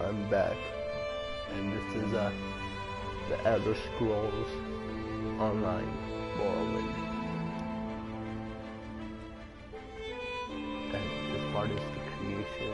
I'm back, and this is the Elder Scrolls Online Morrowind, and this part is the creation.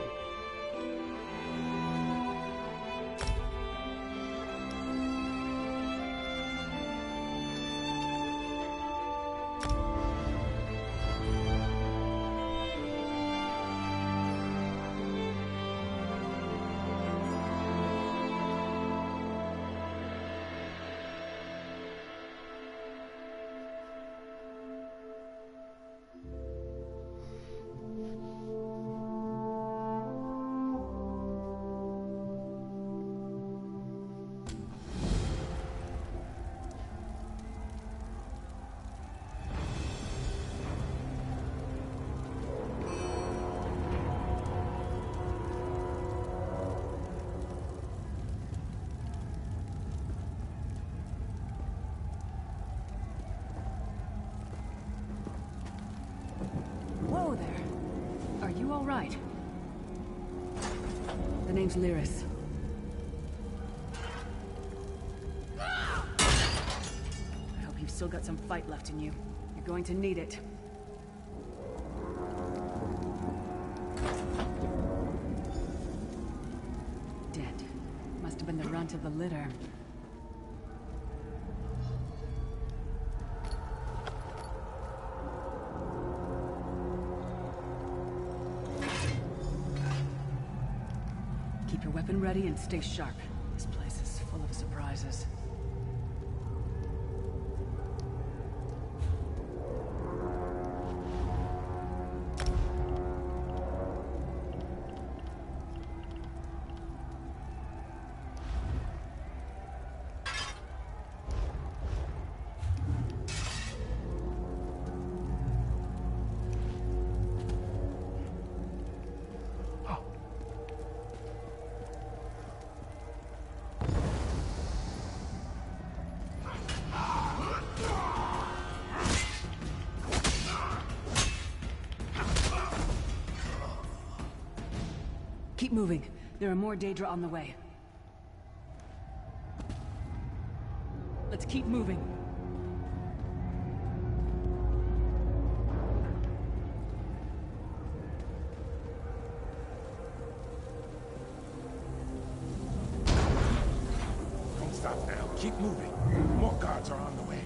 Whoa there. Are you all right? The name's Lyris. I hope you've still got some fight left in you. You're going to need it. Dead. Must have been the runt of the litter. Keep your weapon ready and stay sharp. This place is full of surprises. Keep moving. There are more Daedra on the way. Let's keep moving. Don't stop now. Keep moving. More guards are on the way.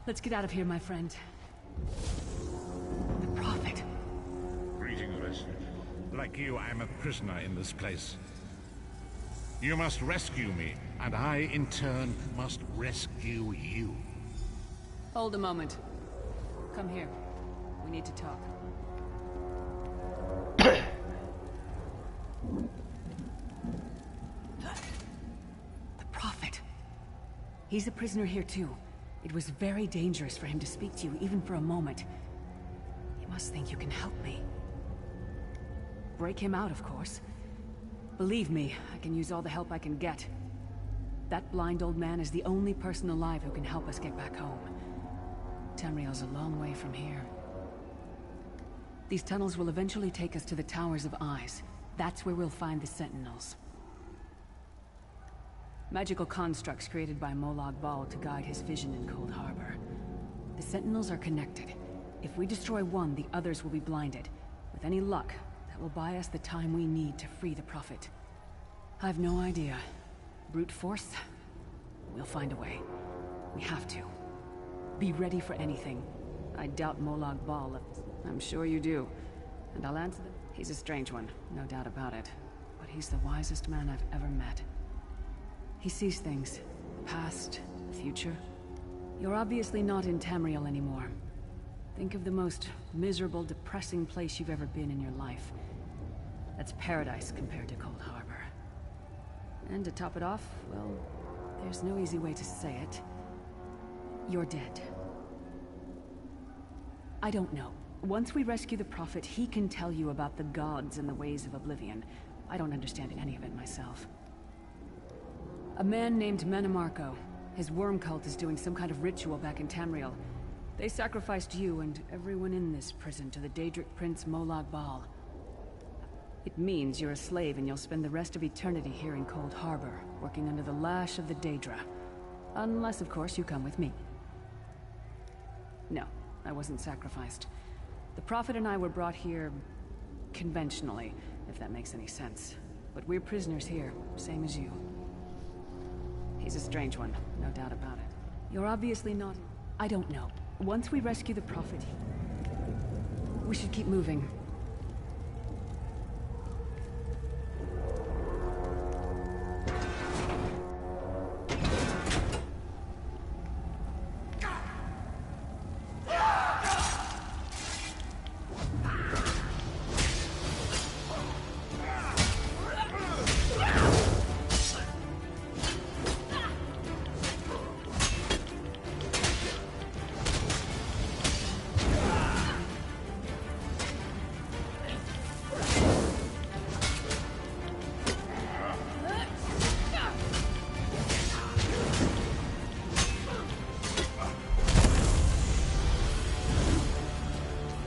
Let's get out of here, my friend. The Prophet. Greetings, Wesley. Like you, I am a prisoner in this place. You must rescue me, and I, in turn, must rescue you. Hold a moment. Come here. We need to talk. The Prophet. He's a prisoner here, too. It was very dangerous for him to speak to you, even for a moment. You must think you can help me. Break him out, of course. Believe me, I can use all the help I can get. That blind old man is the only person alive who can help us get back home. Tamriel's a long way from here. These tunnels will eventually take us to the Towers of Eyes. That's where we'll find the Sentinels. Magical constructs created by Molag Bal to guide his vision in Cold Harbor. The Sentinels are connected. If we destroy one, the others will be blinded. With any luck, that will buy us the time we need to free the Prophet. I've no idea. Brute force? We'll find a way. We have to. Be ready for anything. I doubt Molag Bal. I'm sure you do. And I'll answer them. He's a strange one, no doubt about it. But he's the wisest man I've ever met. He sees things. The past, the future. You're obviously not in Tamriel anymore. Think of the most miserable, depressing place you've ever been in your life. That's paradise compared to Cold Harbor. And to top it off, well, there's no easy way to say it. You're dead. I don't know. Once we rescue the Prophet, he can tell you about the gods and the ways of Oblivion. I don't understand any of it myself. A man named Menemarco. His worm cult is doing some kind of ritual back in Tamriel. They sacrificed you and everyone in this prison to the Daedric Prince Molag Bal. It means you're a slave and you'll spend the rest of eternity here in Cold Harbor, working under the lash of the Daedra. Unless, of course, you come with me. No, I wasn't sacrificed. The Prophet and I were brought here conventionally, if that makes any sense. But we're prisoners here, same as you. He's a strange one, no doubt about it. You're obviously not... I don't know. Once we rescue the Prophet, we should keep moving.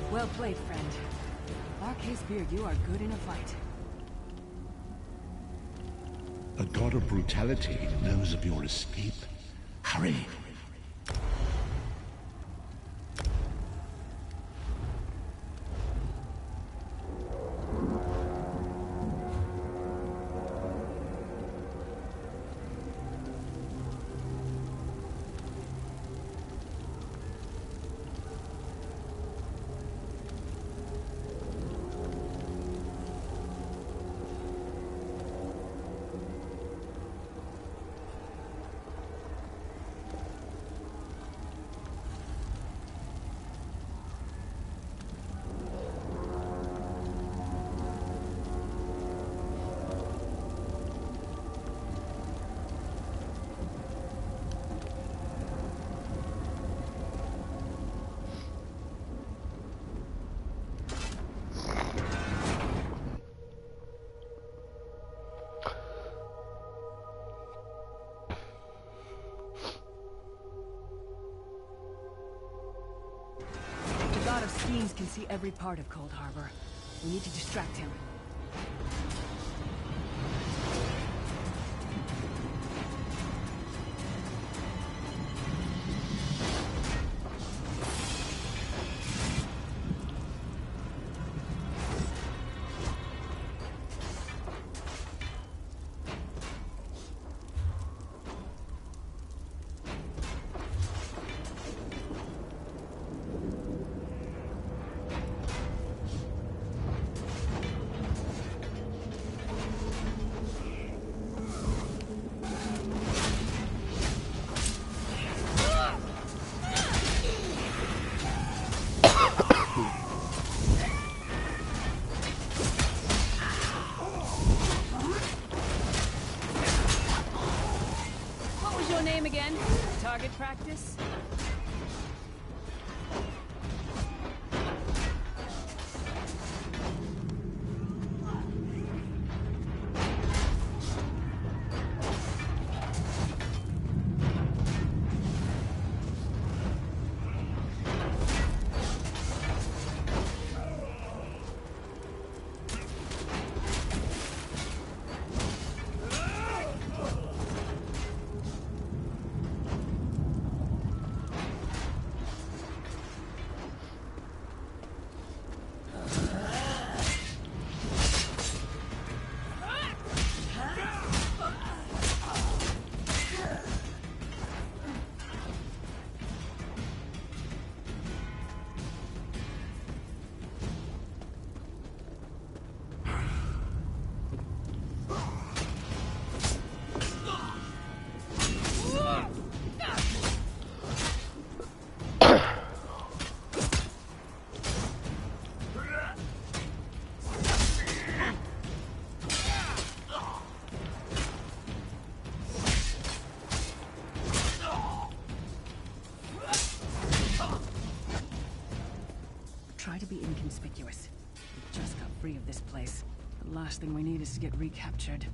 Well played, friend. Marquez Beard, you are good in a fight. A god of brutality knows of your escape. Hurry! The God of Schemes can see every part of Cold Harbor. We need to distract him. Again? Target practice? Try to be inconspicuous. We just got free of this place. The last thing we need is to get recaptured.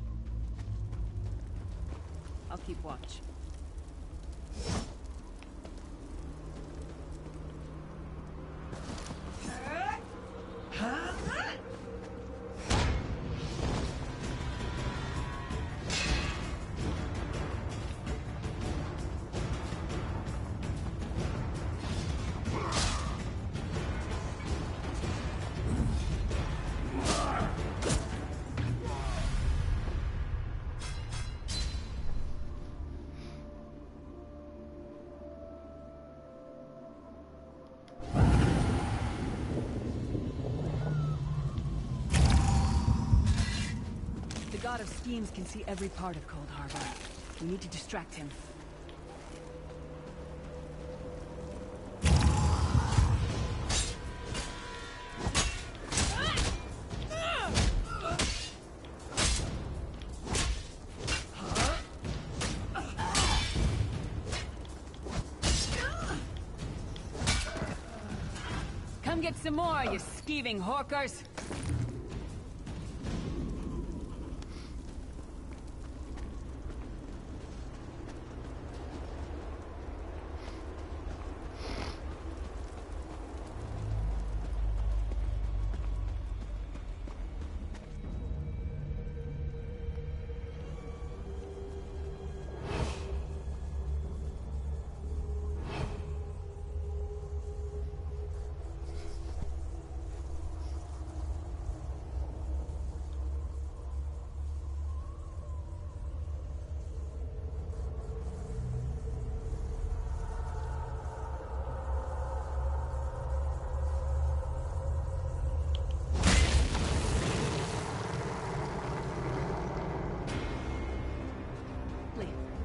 I'll keep watch. The God of Schemes can see every part of Cold Harbor. We need to distract him. Come get some more, you skeeving hawkers!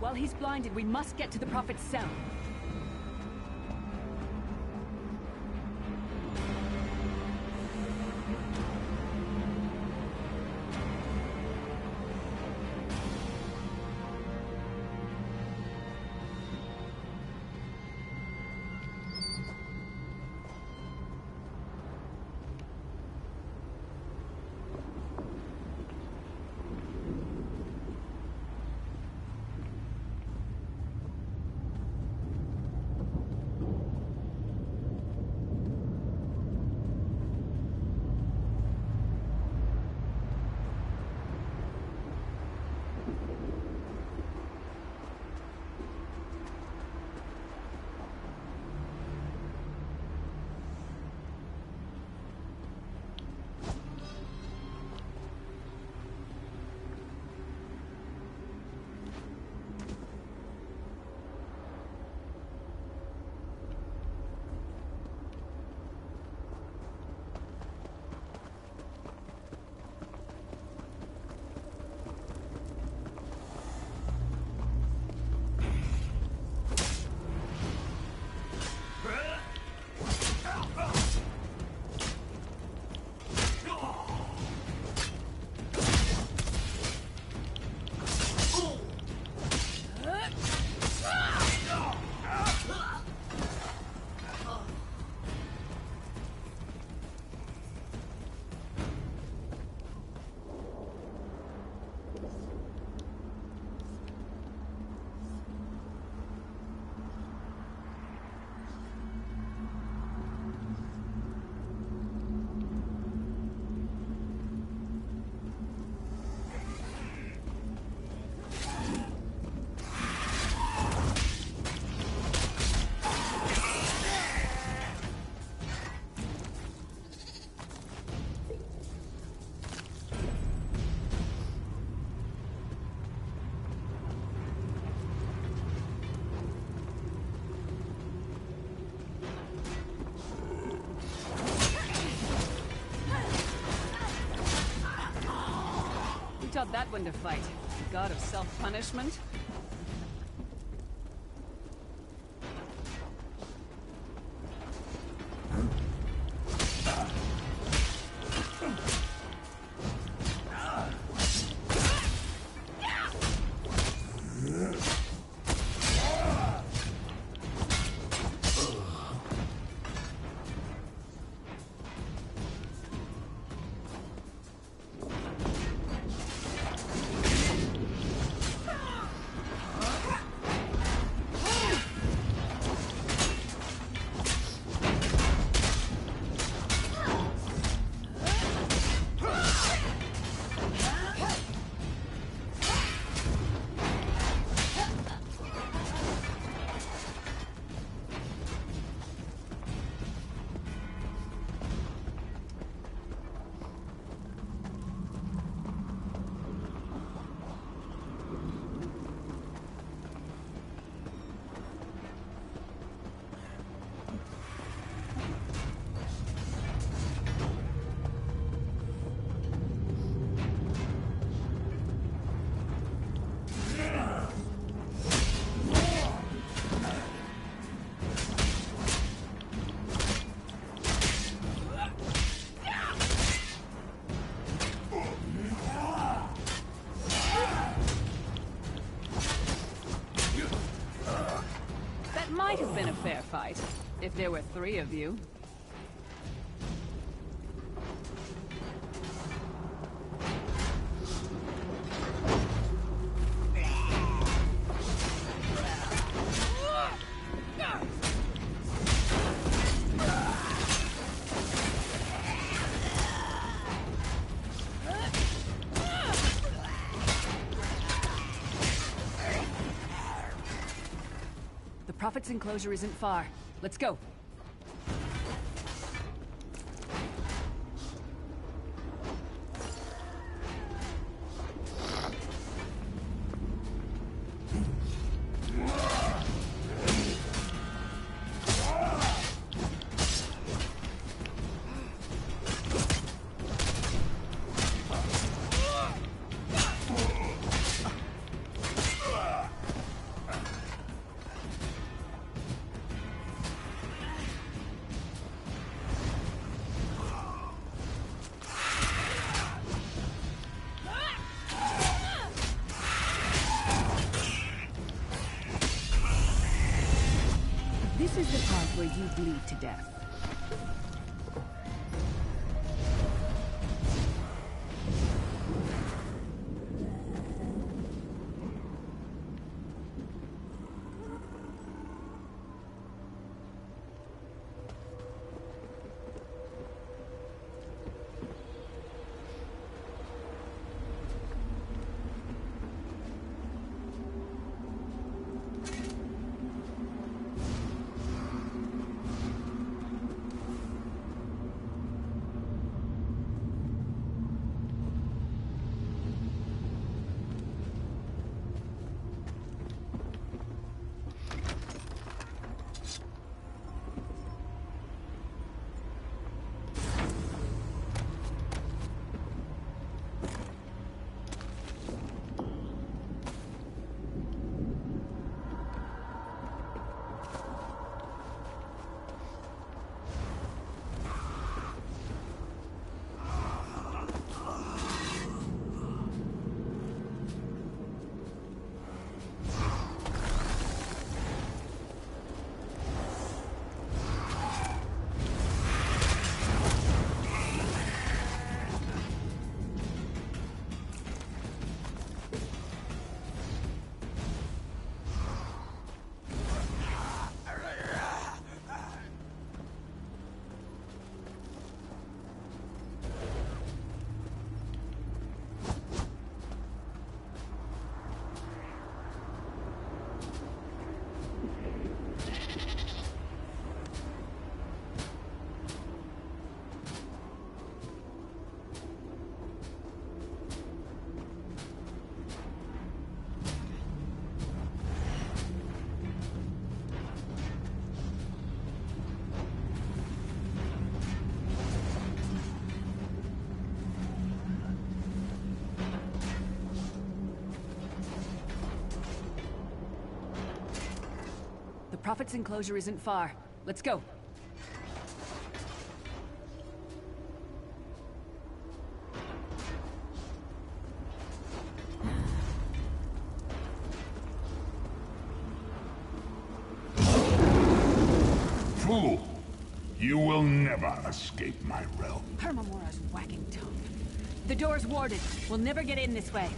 While he's blinded, we must get to the Prophet's cell. Taught that one to fight. God of self-punishment? fight. If there were 3 of you. The Prophet's enclosure isn't far. Let's go. This is the part where you bleed to death. The Prophet's enclosure isn't far. Let's go. Fool! You will never escape my realm. Hermamora's wagging tongue. The door's warded. We'll never get in this way.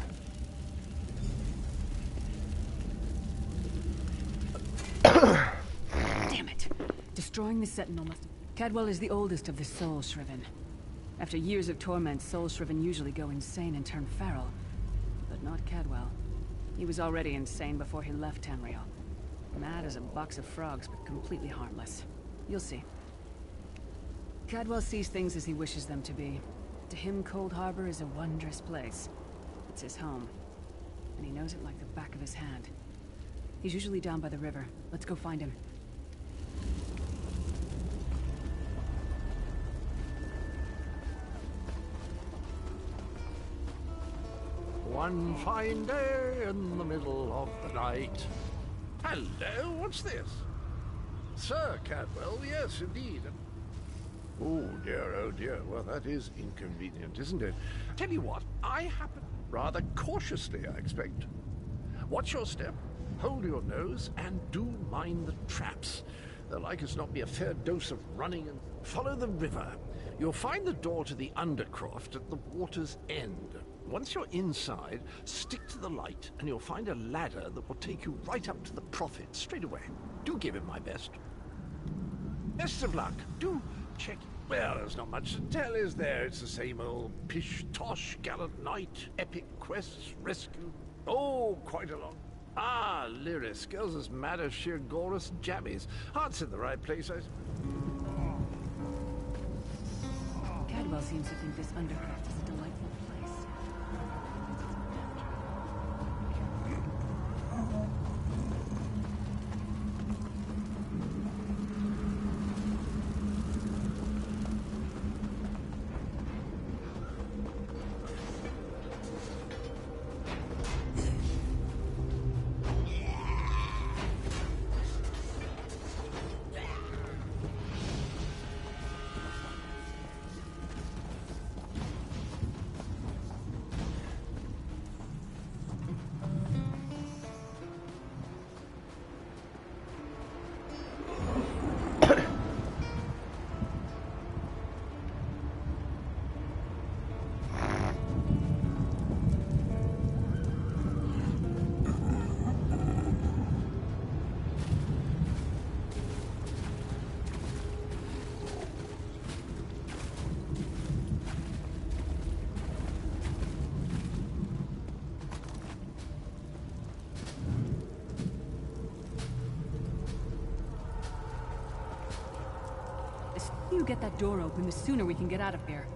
Damn it. Destroying the Sentinel must... Cadwell is the oldest of the Soul Shriven. After years of torment, Soul Shriven usually go insane and turn feral. But not Cadwell. He was already insane before he left Tamriel. Mad as a box of frogs, but completely harmless. You'll see. Cadwell sees things as he wishes them to be. To him, Cold Harbor is a wondrous place. It's his home. And he knows it like the back of his hand. He's usually down by the river. Let's go find him. One fine day in the middle of the night. Hello, what's this? Sir Cadwell, yes, indeed. Oh dear, well that is inconvenient, isn't it? Tell you what, I happen rather cautiously, I expect. Watch your step, hold your nose, and do mind the traps. There'll like as not be a fair dose of running and follow the river. You'll find the door to the Undercroft at the water's end. Once you're inside, stick to the light and you'll find a ladder that will take you right up to the Prophet straight away. Do give him my best. Best of luck. Do check. Well, there's not much to tell, is there? It's the same old pish-tosh, gallant knight, epic quests, rescue. Oh, quite a lot. Ah, Lyris, girls as mad as sheer Gorus jammies. Heart's in the right place, Cadwell seems to think this Undercroft is a delightful place. The sooner you get that door open, the sooner we can get out of here.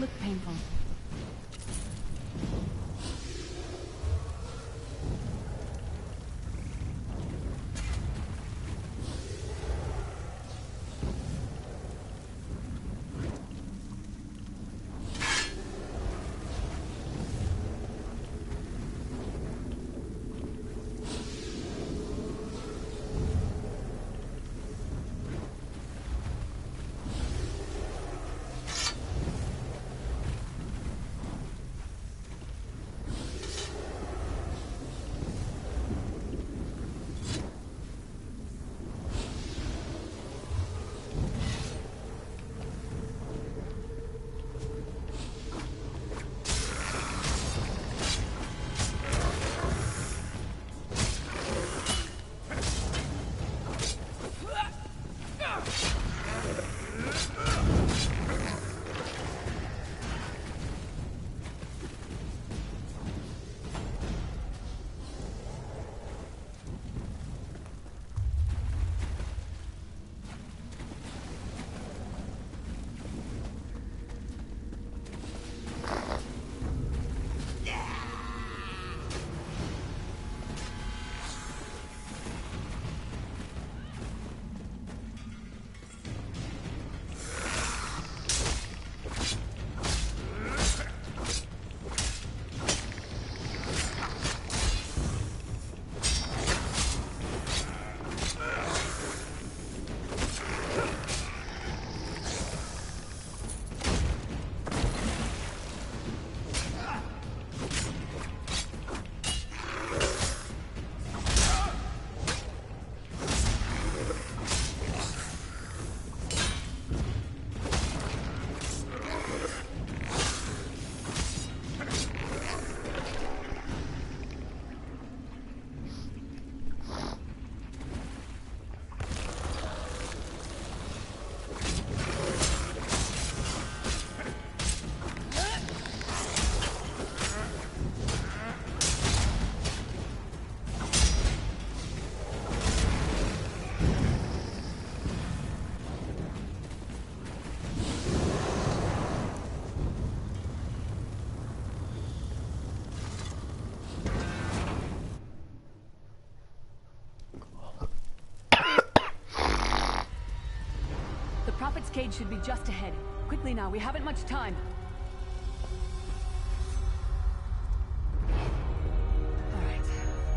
look painful. Prophet's cage should be just ahead. Quickly now, we haven't much time. Alright.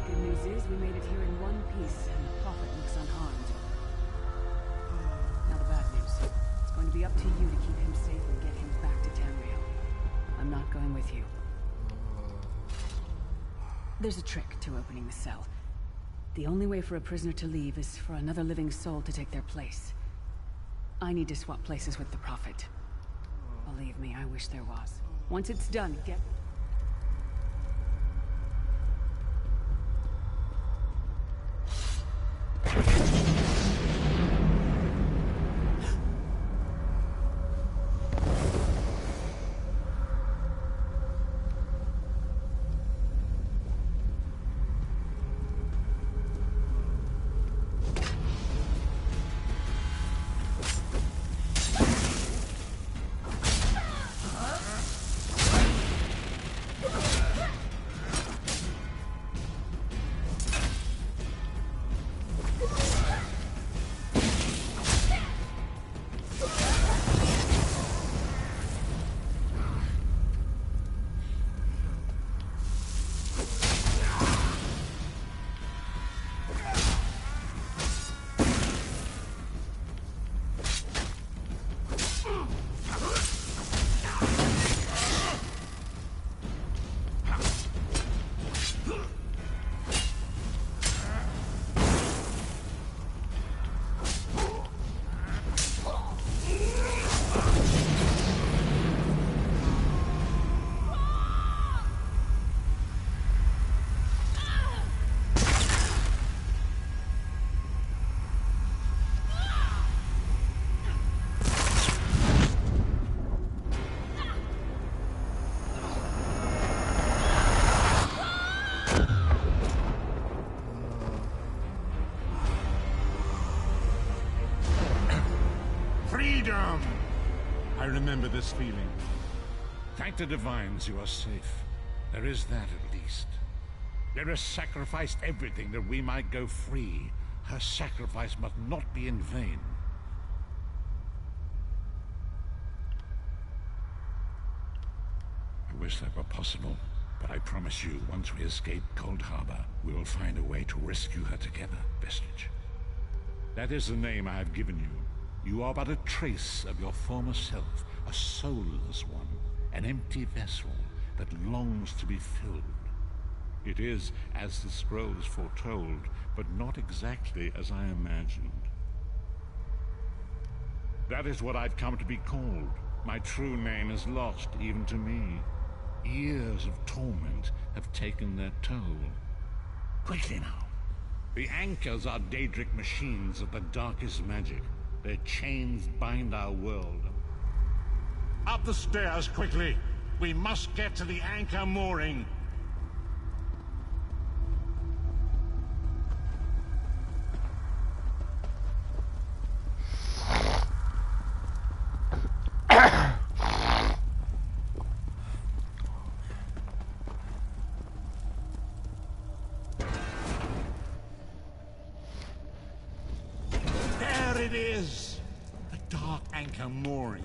Good news is we made it here in one piece, and the Prophet looks unharmed. Now the bad news. It's going to be up to you to keep him safe and get him back to Tamriel. I'm not going with you. There's a trick to opening the cell. The only way for a prisoner to leave is for another living soul to take their place. I need to swap places with the Prophet. Believe me, I wish there was. Once it's done, get... Freedom! I remember this feeling. Thank the divines you are safe. There is that at least. Lyra sacrificed everything that we might go free. Her sacrifice must not be in vain. I wish that were possible, but I promise you, once we escape Cold Harbor, we will find a way to rescue her together, Vestige. That is the name I have given you. You are but a trace of your former self, a soulless one, an empty vessel that longs to be filled. It is as the scrolls foretold, but not exactly as I imagined. That is what I've come to be called. My true name is lost even to me. Years of torment have taken their toll. Quickly now. The anchors are Daedric machines of the darkest magic. Their chains bind our world. Up the stairs, quickly! We must get to the anchor mooring. There it is! The dark anchor mooring.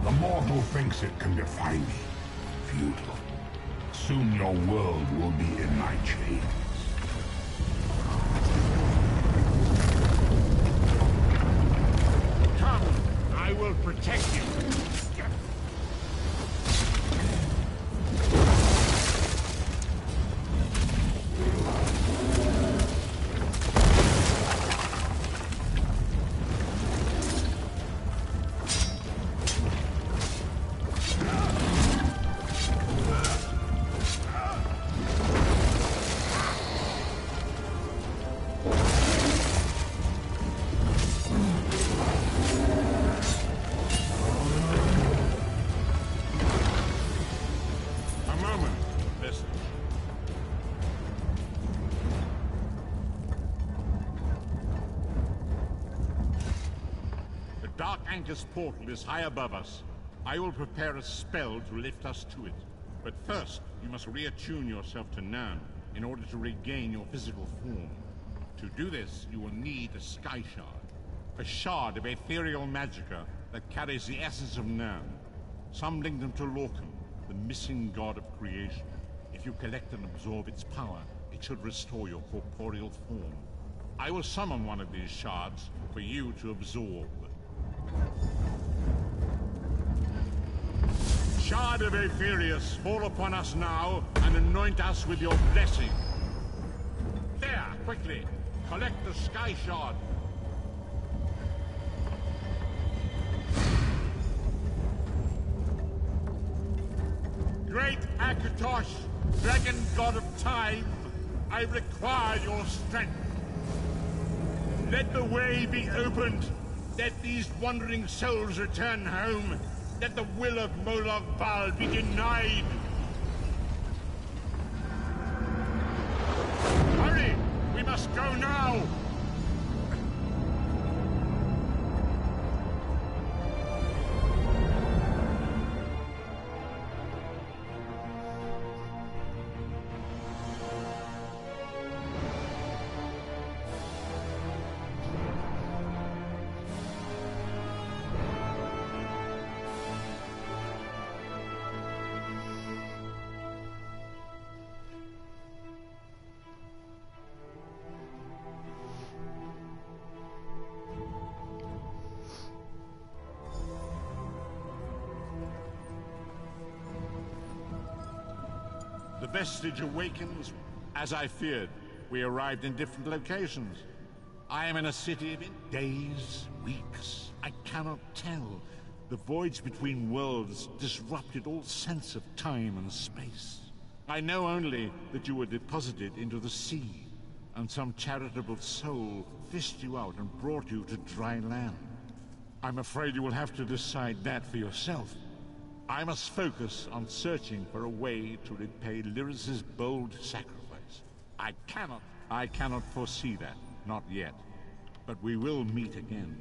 The mortal thinks it can defy me. Futile. Soon your world will be in my chains. Come, I will protect you. Dark Anchor's portal is high above us. I will prepare a spell to lift us to it. But first, you must reattune yourself to Nirn in order to regain your physical form. To do this, you will need a Sky Shard. A shard of ethereal magicka that carries the essence of Nirn. Some link them to Lorcan, the missing god of creation. If you collect and absorb its power, it should restore your corporeal form. I will summon one of these shards for you to absorb. Shard of Aetherius, fall upon us now and anoint us with your blessing. There, quickly, collect the Sky Shard. Great Akatosh, dragon god of time, I require your strength. Let the way be opened. Let these wandering souls return home. Let the will of Molov Val be denied. Hurry! We must go now! The Vestige awakens. As I feared, we arrived in different locations. I am in a city in days, weeks. I cannot tell. The voids between worlds disrupted all sense of time and space. I know only that you were deposited into the sea, and some charitable soul fished you out and brought you to dry land. I'm afraid you will have to decide that for yourself. I must focus on searching for a way to repay Lyris's bold sacrifice. I cannot foresee that, not yet. But we will meet again.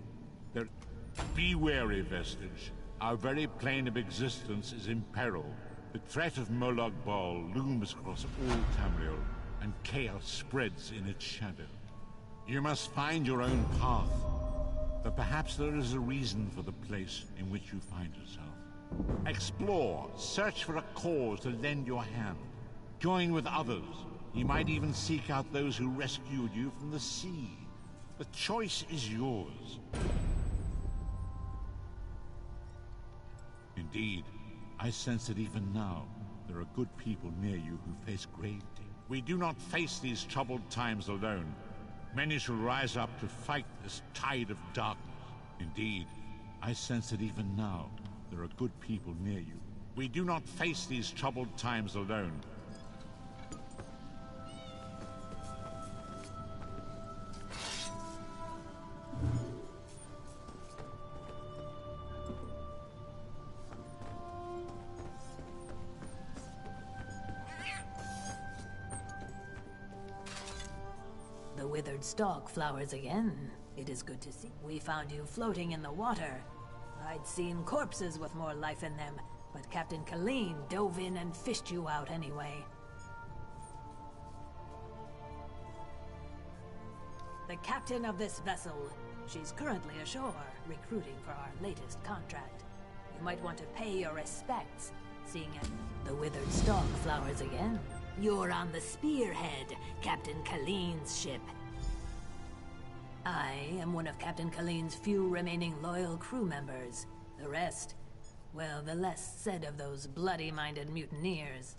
Be wary, Vestige. Our very plane of existence is in peril. The threat of Molag Bal looms across all Tamriel, and chaos spreads in its shadow. You must find your own path, but perhaps there is a reason for the place in which you find yourself. Explore, search for a cause to lend your hand. Join with others. You might even seek out those who rescued you from the sea. The choice is yours. Indeed, I sense that even now, there are good people near you who face grave danger. We do not face these troubled times alone. Many shall rise up to fight this tide of darkness. Indeed, I sense that even now, there are good people near you. We do not face these troubled times alone. The withered stalk flowers again. It is good to see. We found you floating in the water. I'd seen corpses with more life in them, but Captain Colleen dove in and fished you out anyway. The captain of this vessel. She's currently ashore, recruiting for our latest contract. You might want to pay your respects, seeing as the withered stalk flowers again. You're on the Spearhead, Captain Colleen's ship. I am one of Captain Colleen's few remaining loyal crew members. The rest, well, the less said of those bloody-minded mutineers.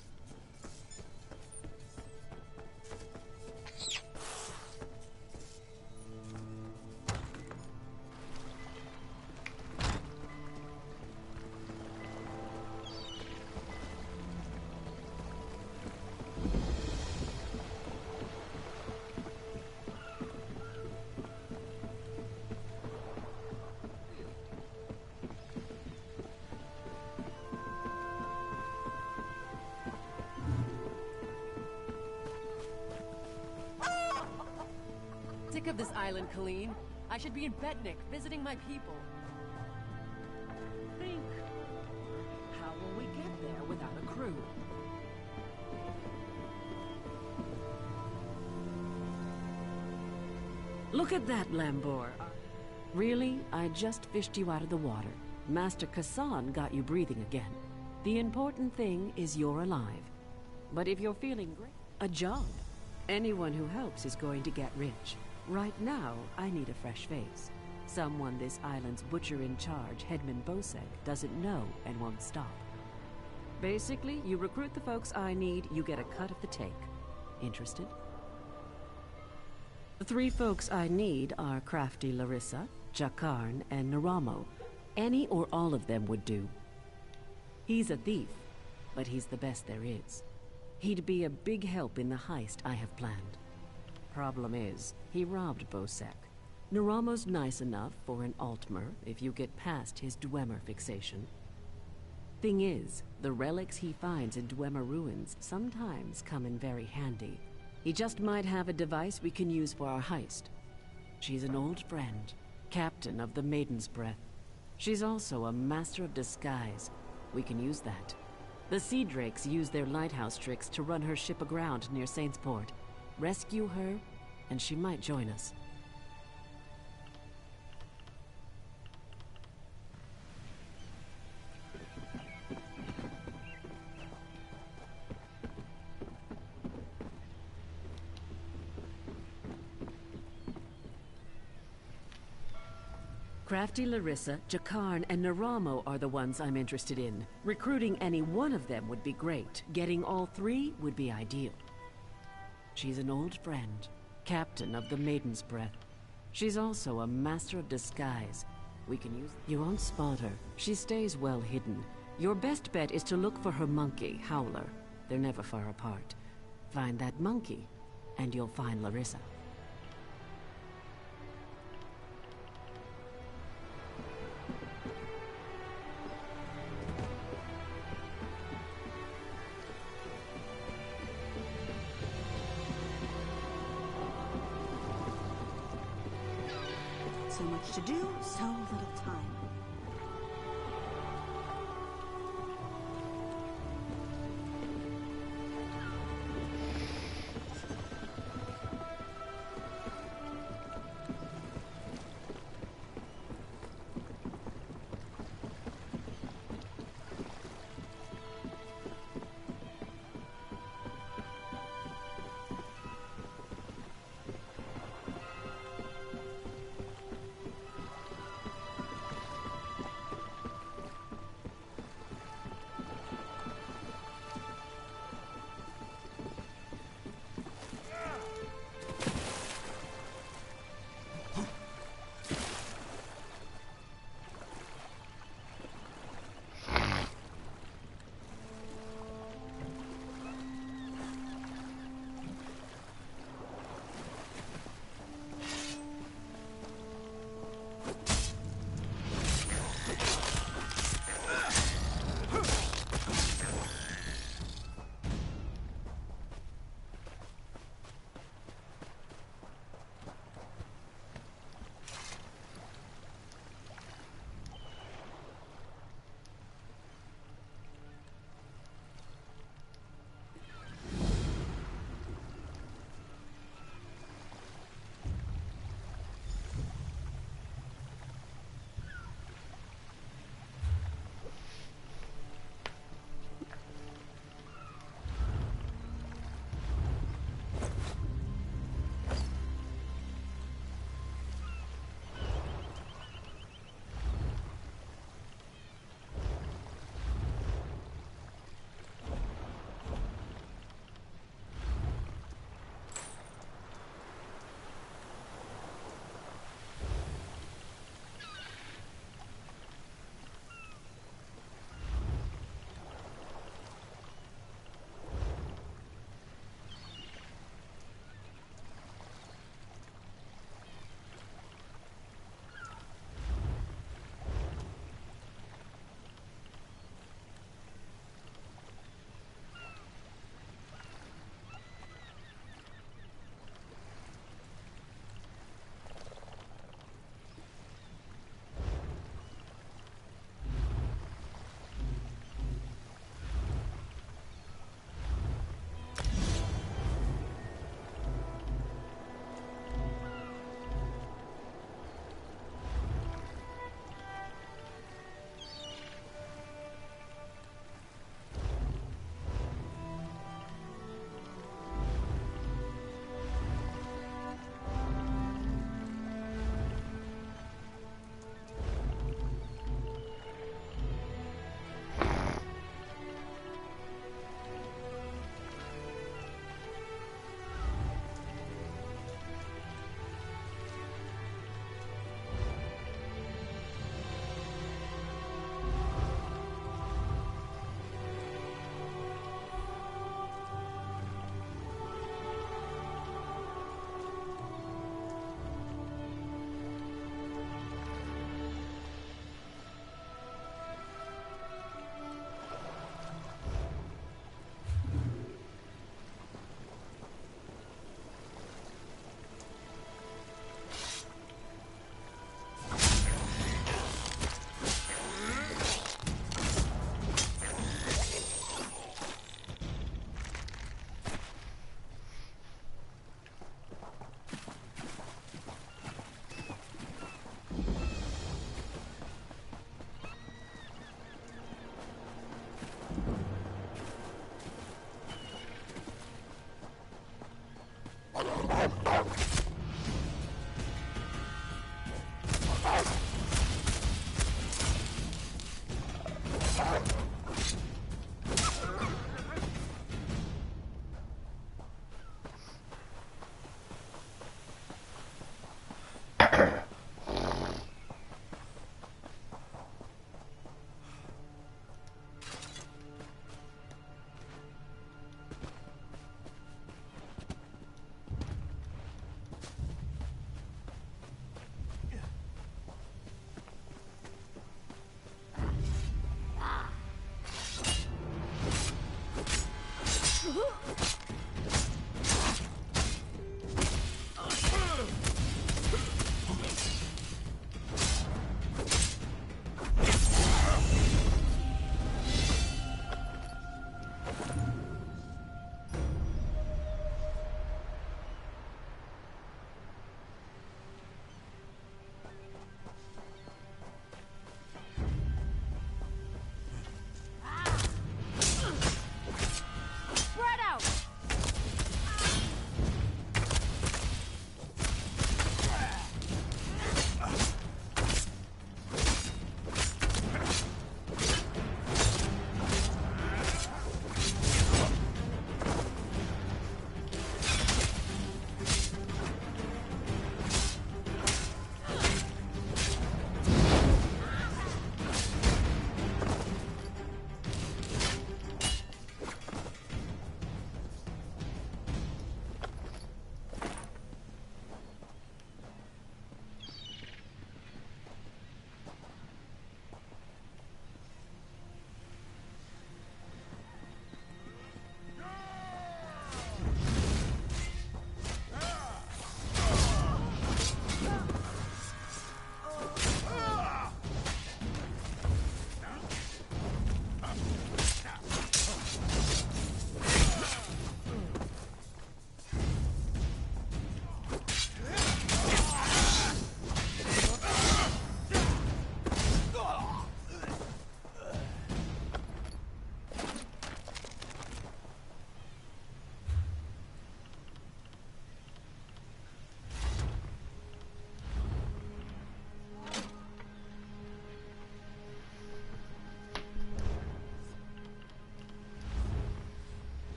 Sick of this island, Colleen. I should be in Betnik, visiting my people. Think. How will we get there without a crew? Look at that, Lambor. Really? I just fished you out of the water. Master Kassan got you breathing again. The important thing is you're alive. But if you're feeling great, a job. Anyone who helps is going to get rich. Right now, I need a fresh face. Someone this island's butcher-in-charge, Headman Bosek, doesn't know and won't stop. Basically, you recruit the folks I need, you get a cut of the take. Interested? The three folks I need are crafty Larissa, Jakarn, and Naramo. Any or all of them would do. He's a thief, but he's the best there is. He'd be a big help in the heist I have planned. Problem is, he robbed Bosek. Naramo's nice enough for an Altmer if you get past his Dwemer fixation. Thing is, the relics he finds in Dwemer ruins sometimes come in very handy. He just might have a device we can use for our heist. She's an old friend, captain of the Maiden's Breath. She's also a master of disguise. We can use that. The Sea Drakes use their lighthouse tricks to run her ship aground near Saintsport. Rescue her, and she might join us. Crafty Larissa, Jakarn, and Naramo are the ones I'm interested in. Recruiting any one of them would be great. Getting all three would be ideal. She's an old friend, captain of the Maiden's Breath. She's also a master of disguise. We can use... You won't spot her. She stays well hidden. Your best bet is to look for her monkey, Howler. They're never far apart. Find that monkey, and you'll find Larissa. So much to do, so little time.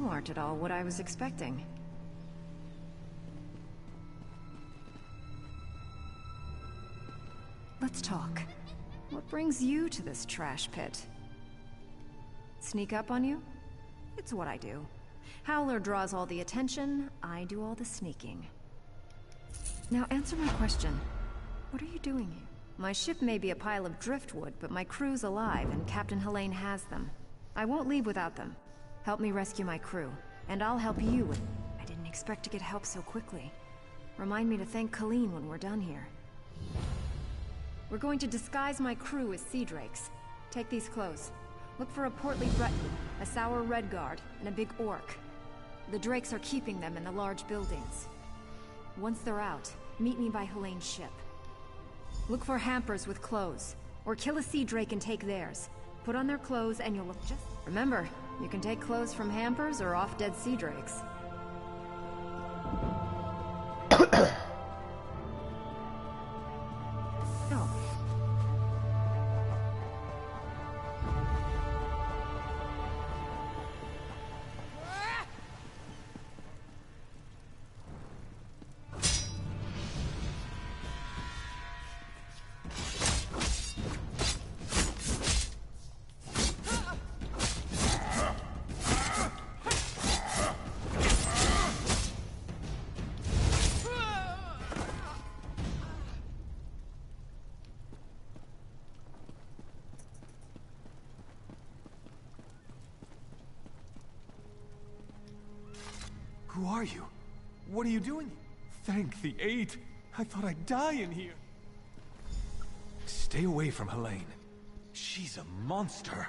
You aren't at all what I was expecting. Let's talk. What brings you to this trash pit? Sneak up on you? It's what I do. Howler draws all the attention, I do all the sneaking. Now answer my question. What are you doing here? My ship may be a pile of driftwood, but my crew's alive and Captain Helene has them. I won't leave without them. Help me rescue my crew, and I'll help you with... I didn't expect to get help so quickly. Remind me to thank Colleen when we're done here. We're going to disguise my crew as sea drakes. Take these clothes. Look for a portly Breton, a sour redguard, and a big orc. The drakes are keeping them in the large buildings. Once they're out, meet me by Helene's ship. Look for hampers with clothes, or kill a sea drake and take theirs. Put on their clothes and you'll look just... Remember, you can take clothes from hampers or off-dead sea drakes. Oh. Who are you? What are you doing? Thank the Eight. I thought I'd die in here. Stay away from Helene. She's a monster.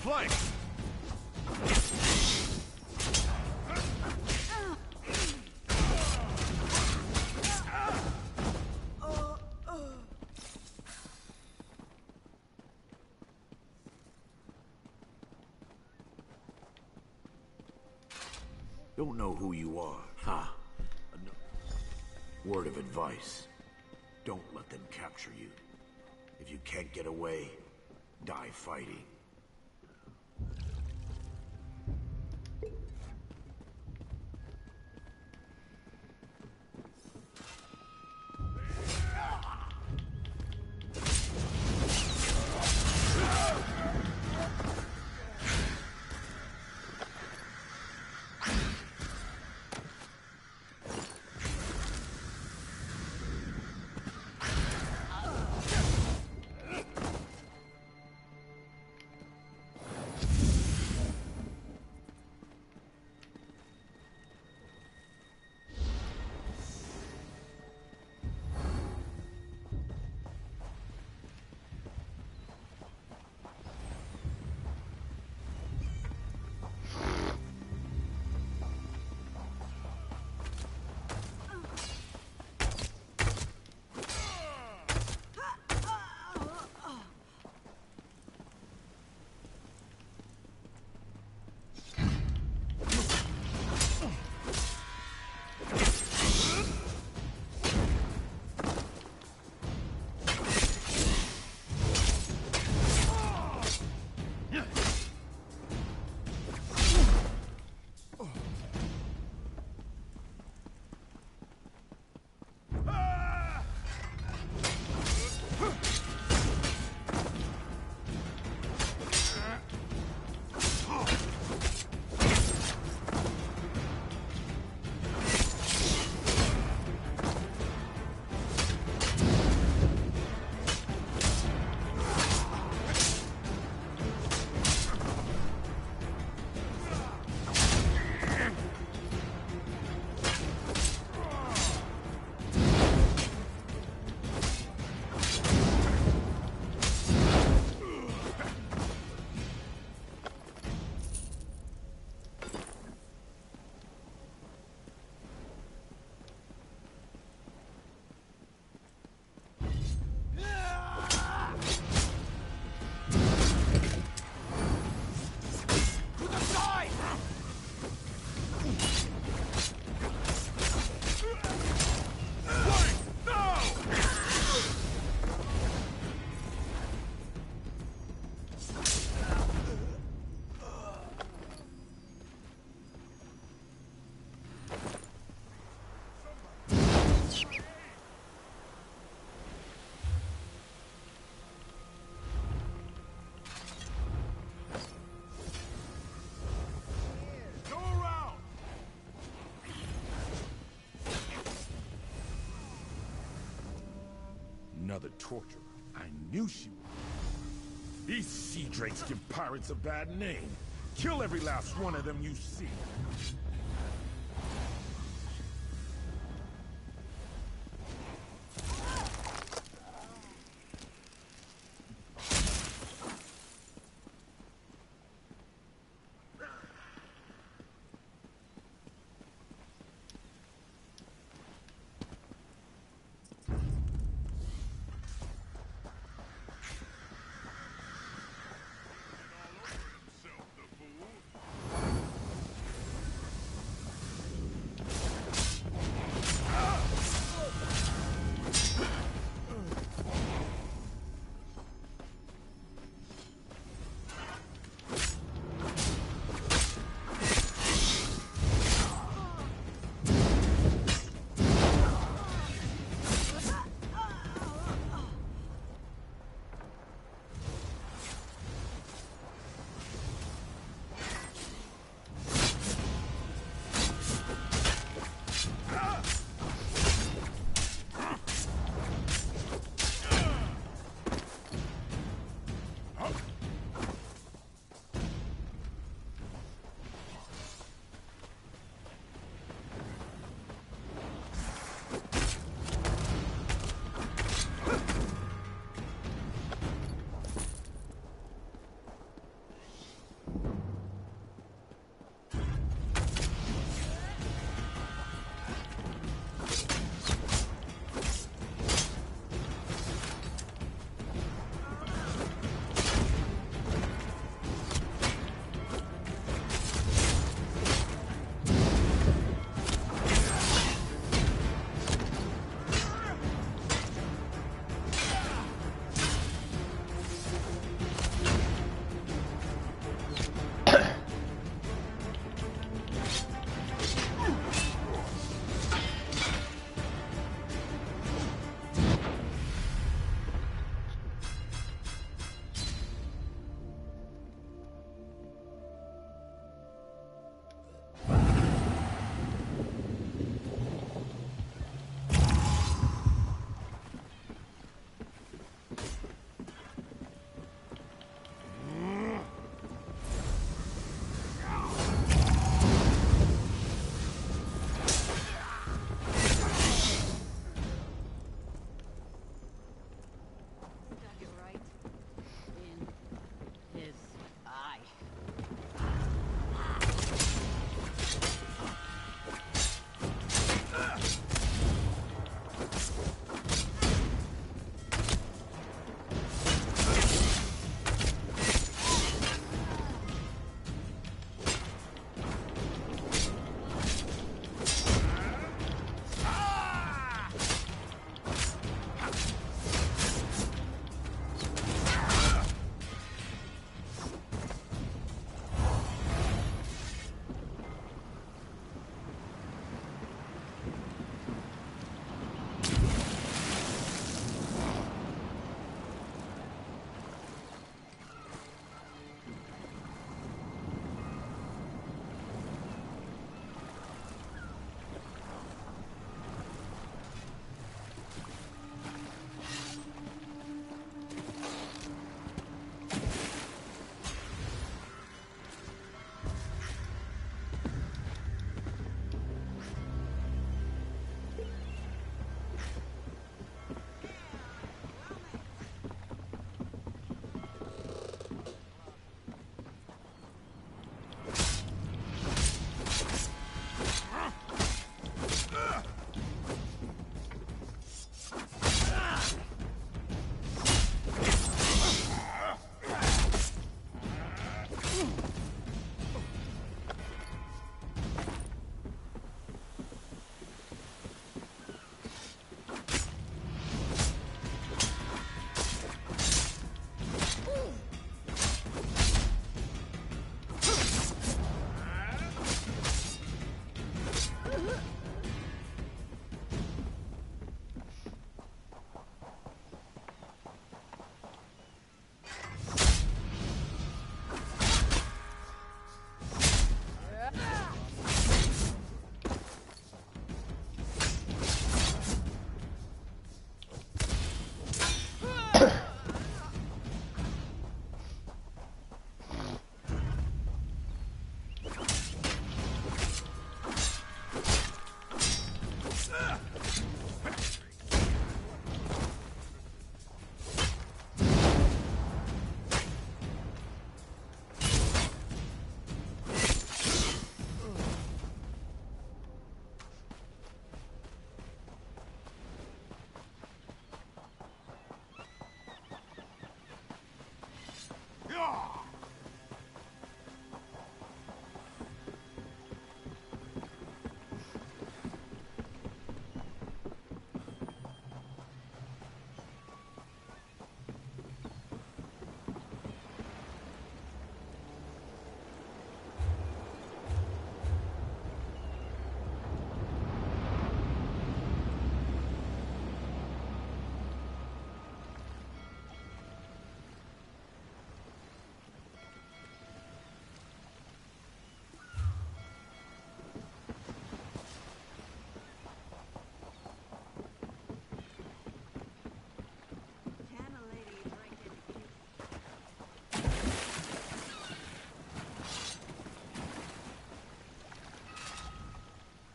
Flank! Don't know who you are, huh? Word of advice. Don't let them capture you. If you can't get away, die fighting. another torturer. I knew she would. These sea drakes give pirates a bad name. Kill every last one of them you see.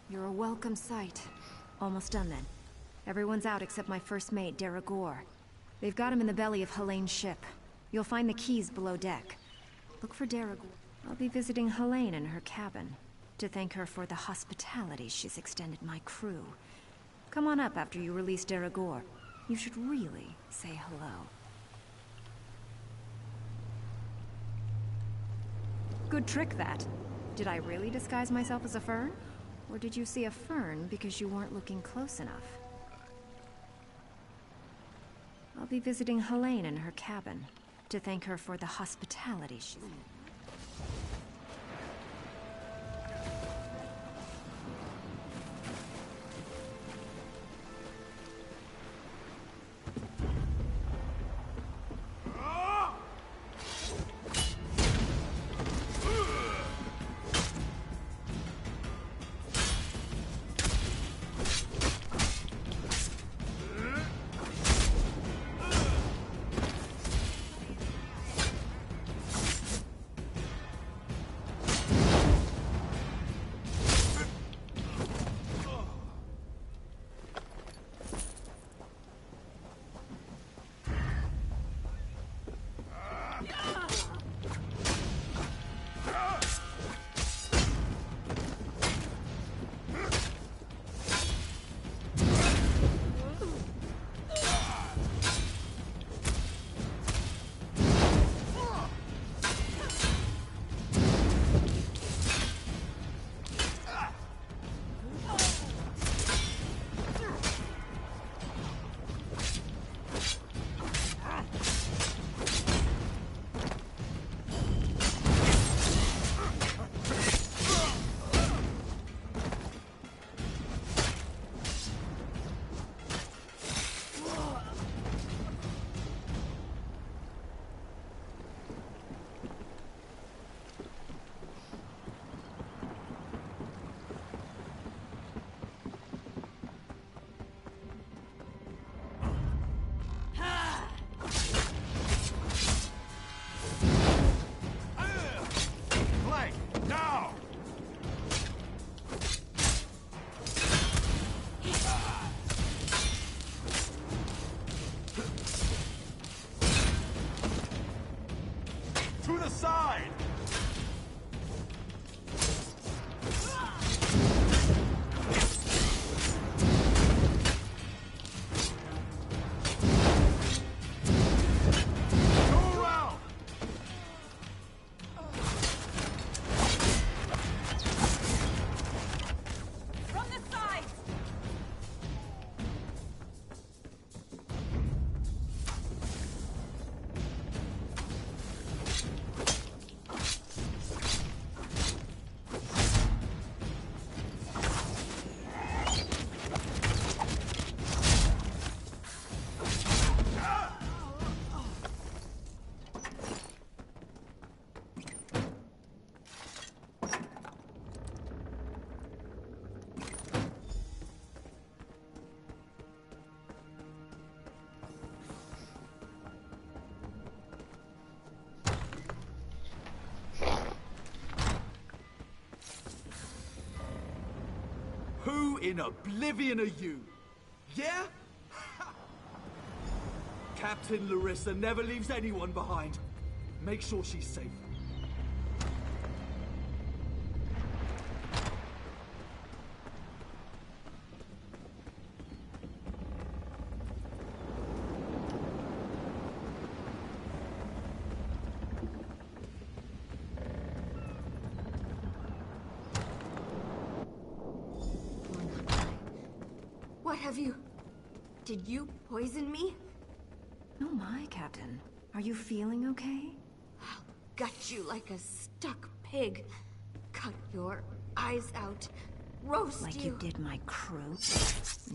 You're a welcome sight. Almost done then. Everyone's out except my first mate, Deragor. They've got him in the belly of Helene's ship. You'll find the keys below deck. Look for Deragor. I'll be visiting Helene in her cabin to thank her for the hospitality she's extended my crew. Come on up after you release Deragor. You should really say hello. Good trick, that. Did I really disguise myself as a fern? Or did you see a fern because you weren't looking close enough? I'll be visiting Helene in her cabin to thank her for the hospitality she's... Who in oblivion are you? Yeah? Captain Larissa never leaves anyone behind. Make sure she's safe. What have you... Did you poison me? Oh my, Captain. Are you feeling okay? I'll gut you like a stuck pig. Cut your eyes out. Roast like you did my crew?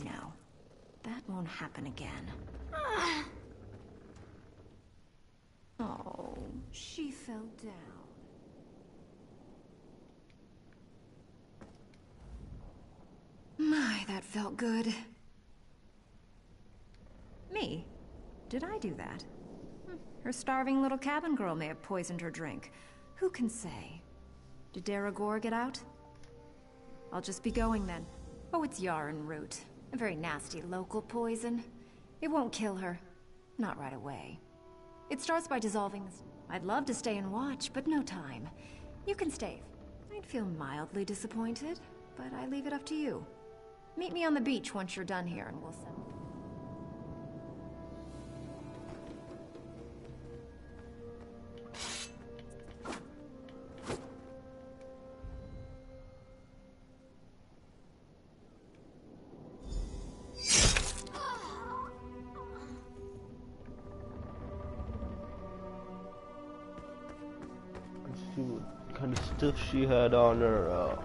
No. That won't happen again. Oh, she fell down. My, that felt good. Me? Did I do that? Her starving little cabin girl may have poisoned her drink. Who can say? Did Deragor get out? I'll just be going then. Oh, it's yarn root. A very nasty local poison. It won't kill her. Not right away. It starts by dissolving the... I'd love to stay and watch, but no time. You can stay. I'd feel mildly disappointed, but I leave it up to you. Meet me on the beach once you're done here and we'll settle. Let's see what kind of stuff she had on her.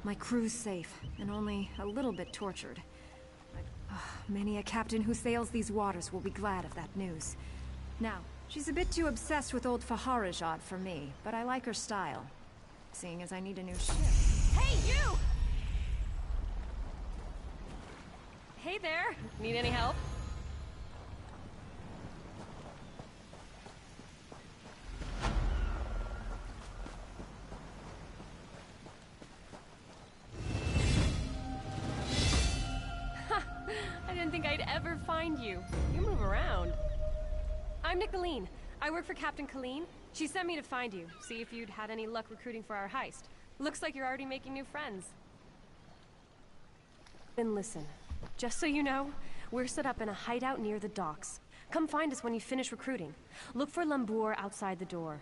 My crew's safe, and only a little bit tortured. Many a captain who sails these waters will be glad of that news. Now, she's a bit too obsessed with old Faharajad for me, but I like her style. Seeing as I need a new ship. Hey, you! Hey, Hey there! Need any help? I didn't think I'd ever find you. You move around. I'm Nicolene. I work for Captain Colleen. She sent me to find you, see if you'd had any luck recruiting for our heist. Looks like you're already making new friends. Then listen, just so you know, we're set up in a hideout near the docks. Come find us when you finish recruiting. Look for Lambour outside the door.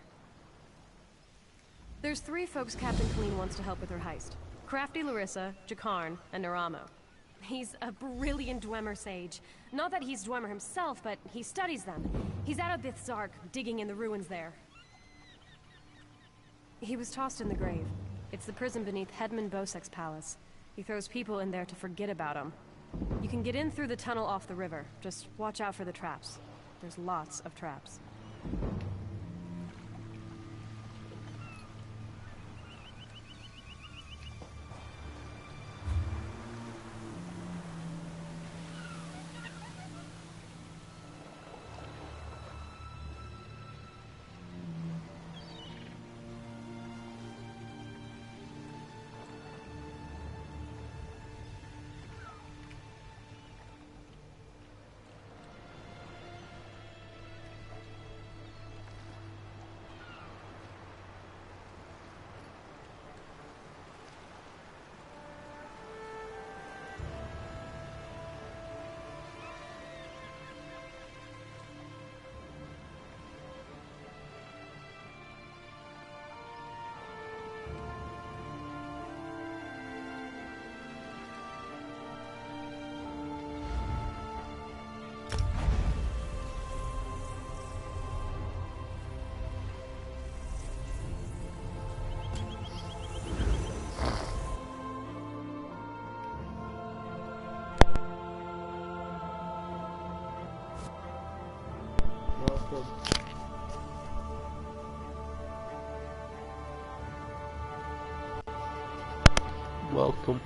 There's 3 folks Captain Colleen wants to help with her heist. Crafty Larissa, Jakarn, and Naramo. He's a brilliant Dwemer sage. Not that he's Dwemer himself, but he studies them. He's out of Bithzark, digging in the ruins there. He was tossed in the grave. It's the prison beneath Hedman Bosek's palace. He throws people in there to forget about him. You can get in through the tunnel off the river. Just watch out for the traps. There's lots of traps. Welcome.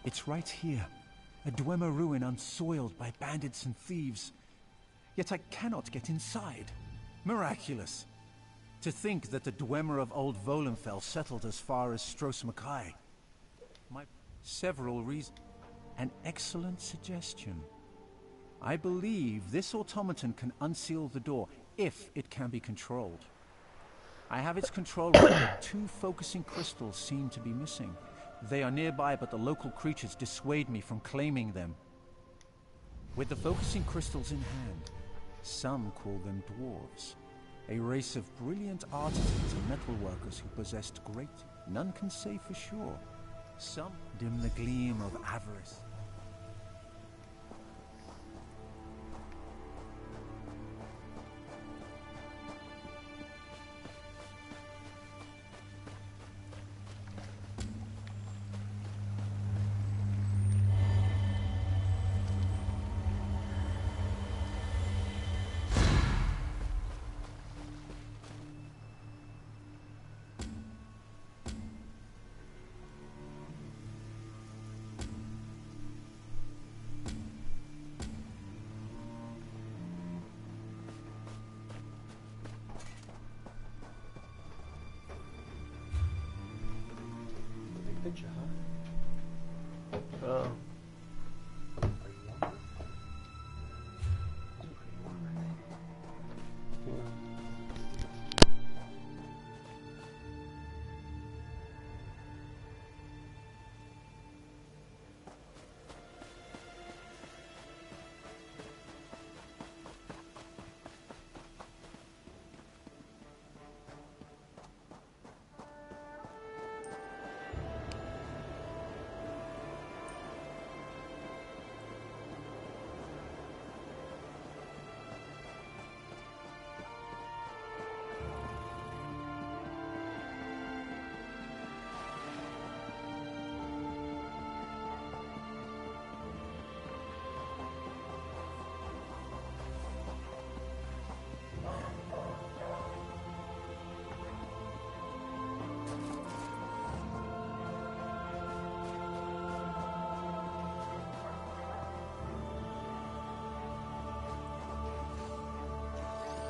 It's right here. A Dwemer ruin unsoiled by bandits and thieves. yet I cannot get inside. Miraculous. To think that the Dwemer of Old Volenfell settled as far as Stros Mackay. Several reasons. An excellent suggestion. I believe this automaton can unseal the door, if it can be controlled. I have its control right, but 2 focusing crystals seem to be missing. They are nearby, but the local creatures dissuade me from claiming them. With the focusing crystals in hand, some call them dwarves. A race of brilliant artisans and metalworkers who possessed great, none can say for sure. Some dim the gleam of avarice. Picture, huh? Oh.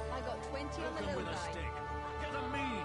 I got 20 on the little guy. Get a me!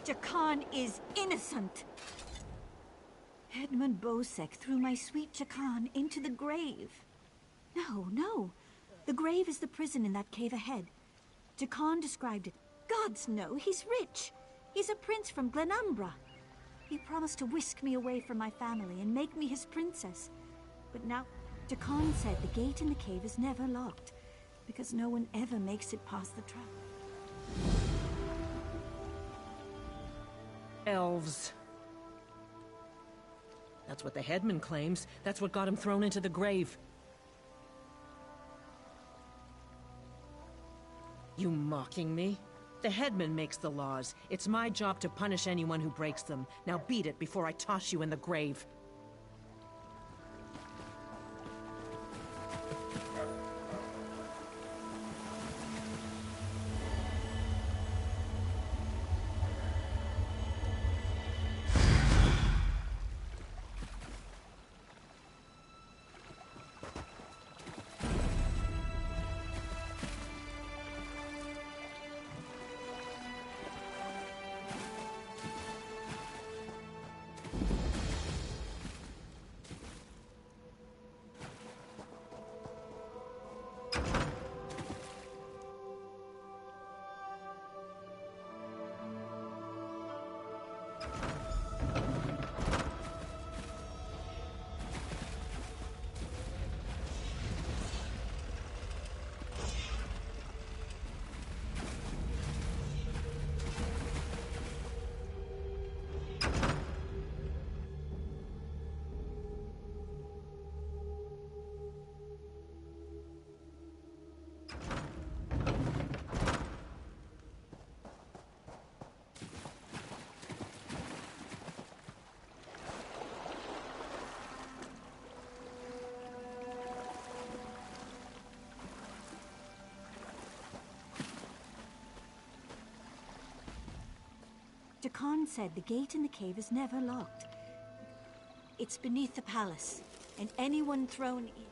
Jakan is innocent. Edmund Bosek threw my sweet Jakan into the grave. No, no. The grave is the prison in that cave ahead. Jakan described it. Gods no, he's rich. He's a prince from Glenumbra. He promised to whisk me away from my family and make me his princess. But now, Jakan said the gate in the cave is never locked, because no one ever makes it past the trap. Elves. That's what the headman claims. That's what got him thrown into the grave. You mocking me? The headman makes the laws. It's my job to punish anyone who breaks them. Now beat it before I toss you in the grave. Jakan said the gate in the cave is never locked. It's beneath the palace, and anyone thrown in.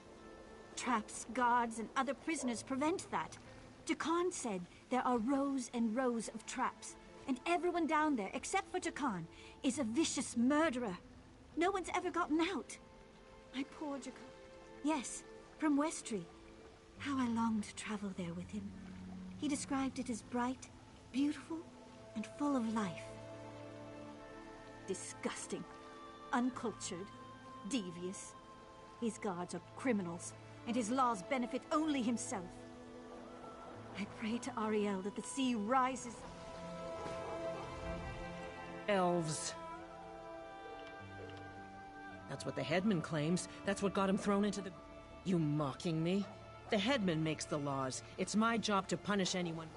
Traps, guards, and other prisoners prevent that. Jakan said there are rows and rows of traps, and everyone down there, except for Jakan, is a vicious murderer. No one's ever gotten out. My poor Jakan. Yes, from Westry. How I longed to travel there with him. He described it as bright, beautiful, and full of life. Disgusting. Uncultured. Devious. His guards are criminals, and his laws benefit only himself. I pray to Ariel that the sea rises. Elves. That's what the headman claims. That's what got him thrown into the... You mocking me? The headman makes the laws. It's my job to punish anyone.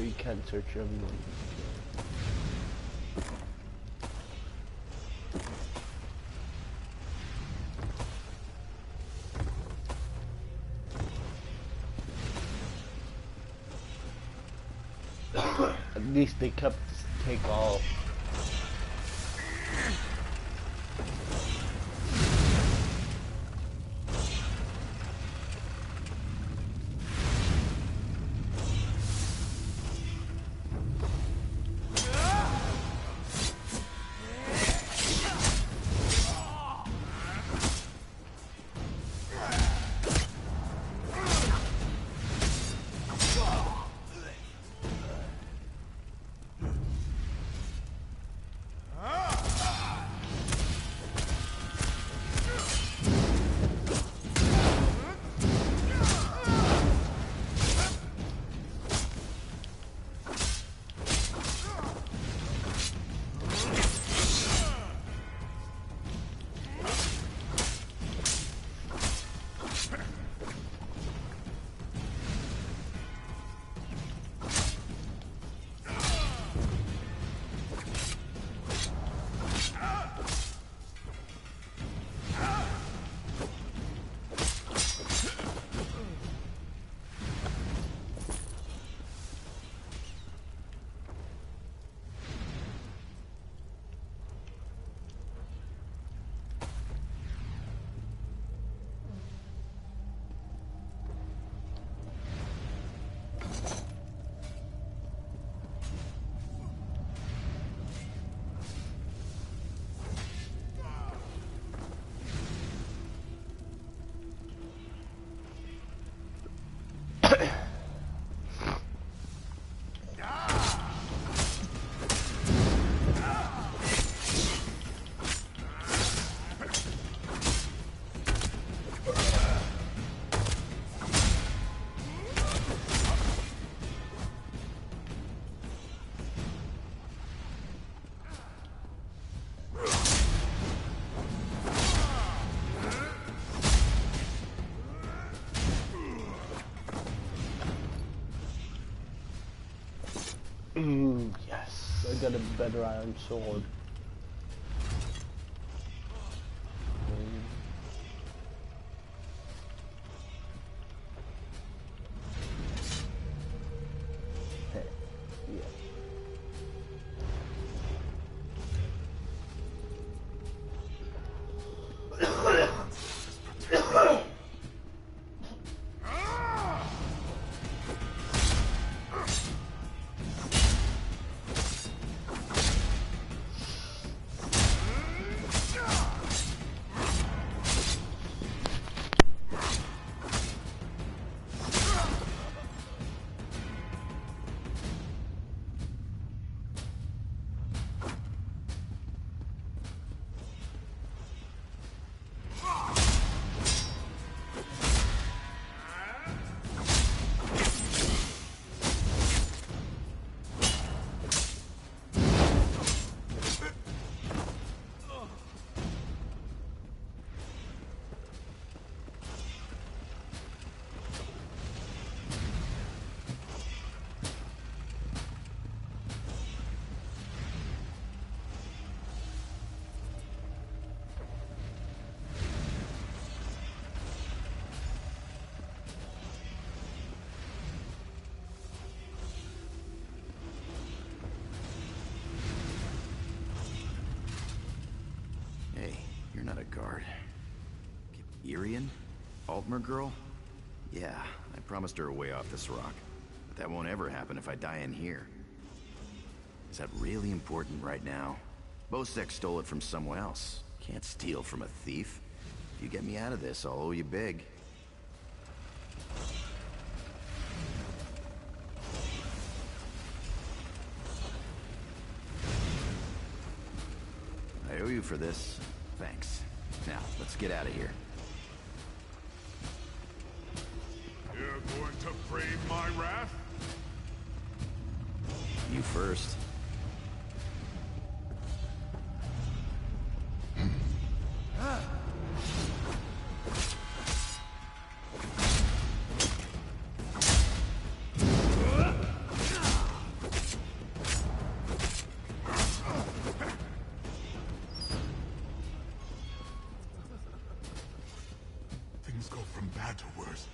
You can't search everyone. At least they kept take all. got a better iron sword. You're not a guard. Irian? Altmer girl? Yeah, I promised her a way off this rock. But that won't ever happen if I die in here. Is that really important right now? Bosek stole it from someone else. Can't steal from a thief. If you get me out of this, I'll owe you big. I owe you for this. Thanks. Now, let's get out of here. You're going to brave my wrath? You first. Things go from bad to worse.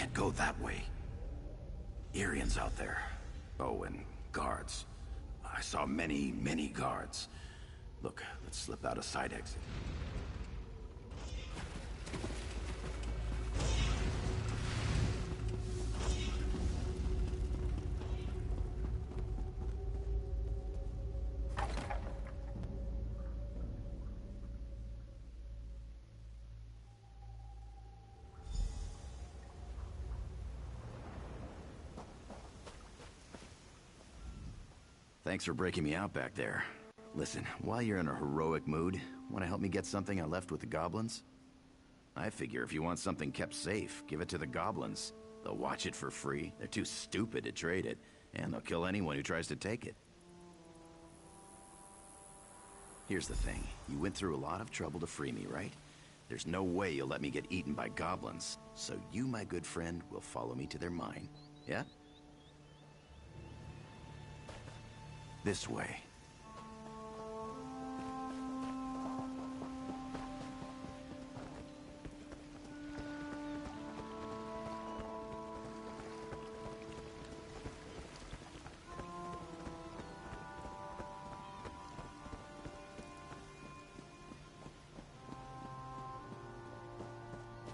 can't go that way. Irian's out there. Oh, and guards. I saw many, many guards. Look, let's slip out a side exit. Thanks for breaking me out back there. Listen, while you're in a heroic mood, want to help me get something I left with the goblins? I figure if you want something kept safe, give it to the goblins. They'll watch it for free. They're too stupid to trade it, and they'll kill anyone who tries to take it. Here's the thing. You went through a lot of trouble to free me, right? There's no way you'll let me get eaten by goblins. So you, my good friend, will follow me to their mine. Yeah? This way.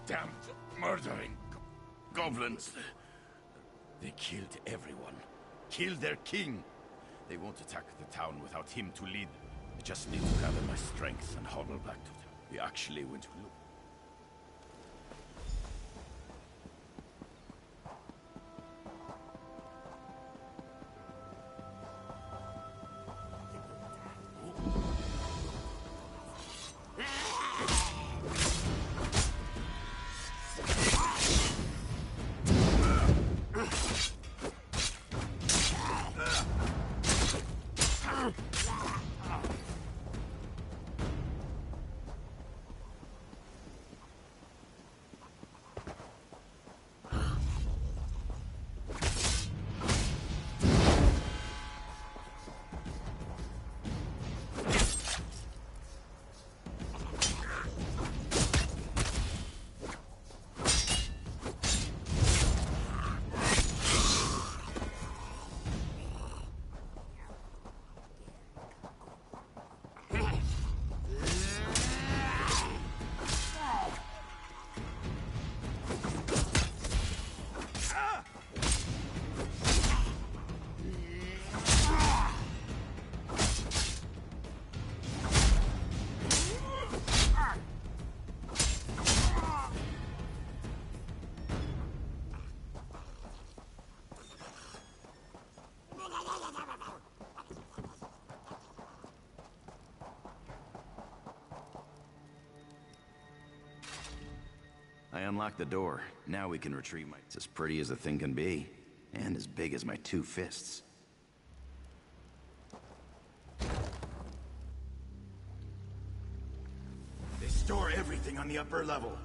Damned, murdering goblins. They killed everyone. Killed their king. They won't attack the town without him to lead. I just need to gather my strength and hobble back to them. We actually went to look. I unlocked the door. Now we can retrieve my... It's as pretty as a thing can be. And as big as my 2 fists. They store everything on the upper level.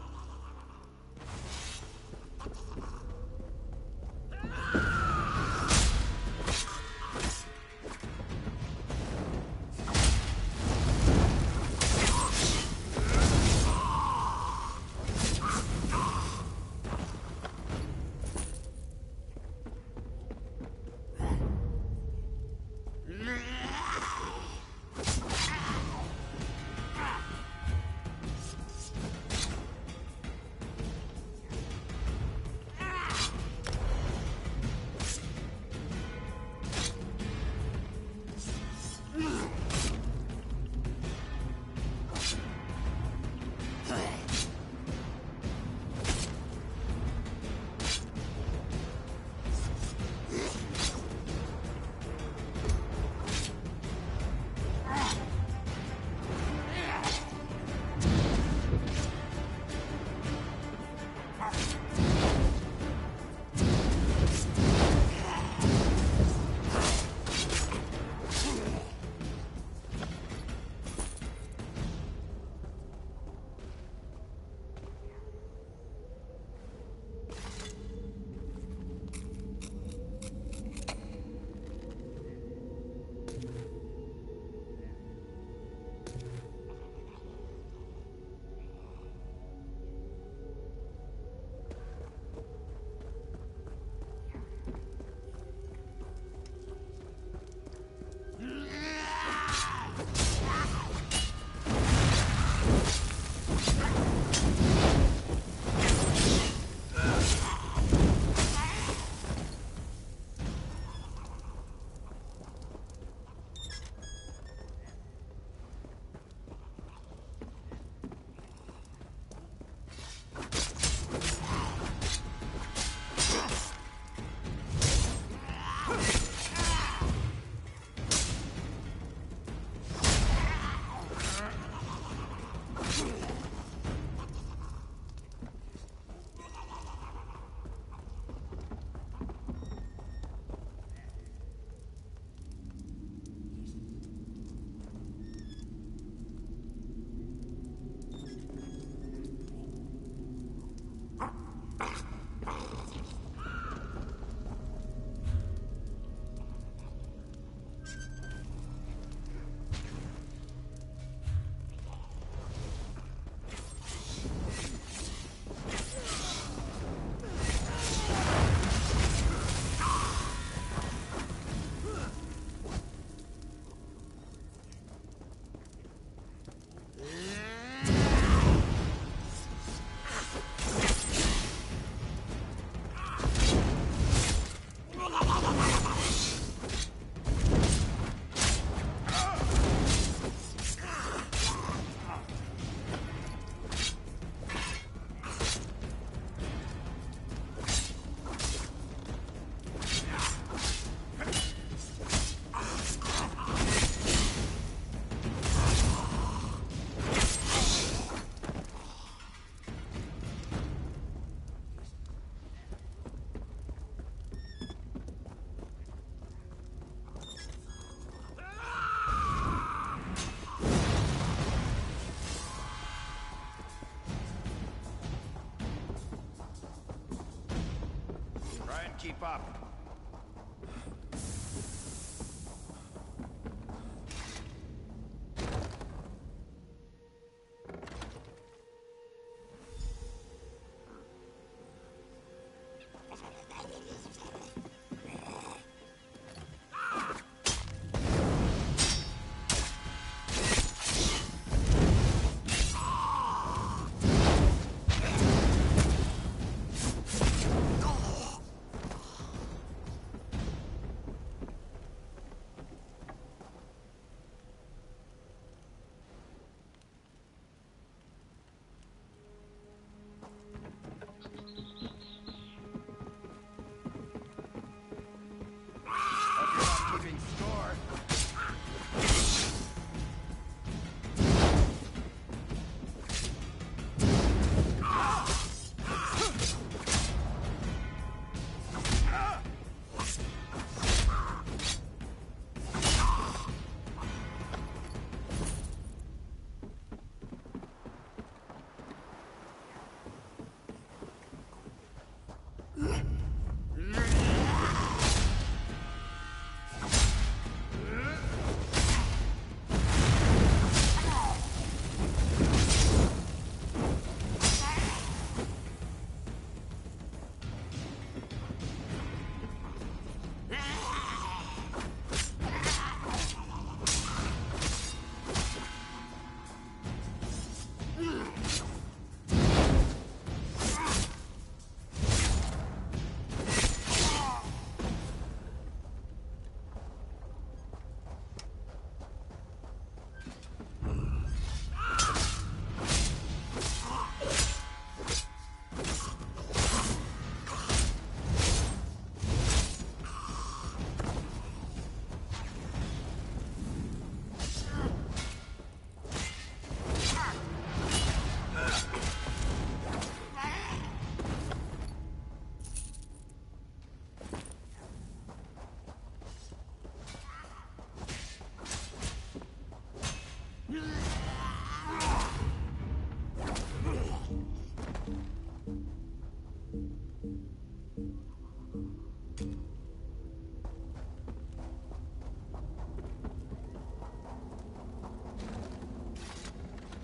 keep up.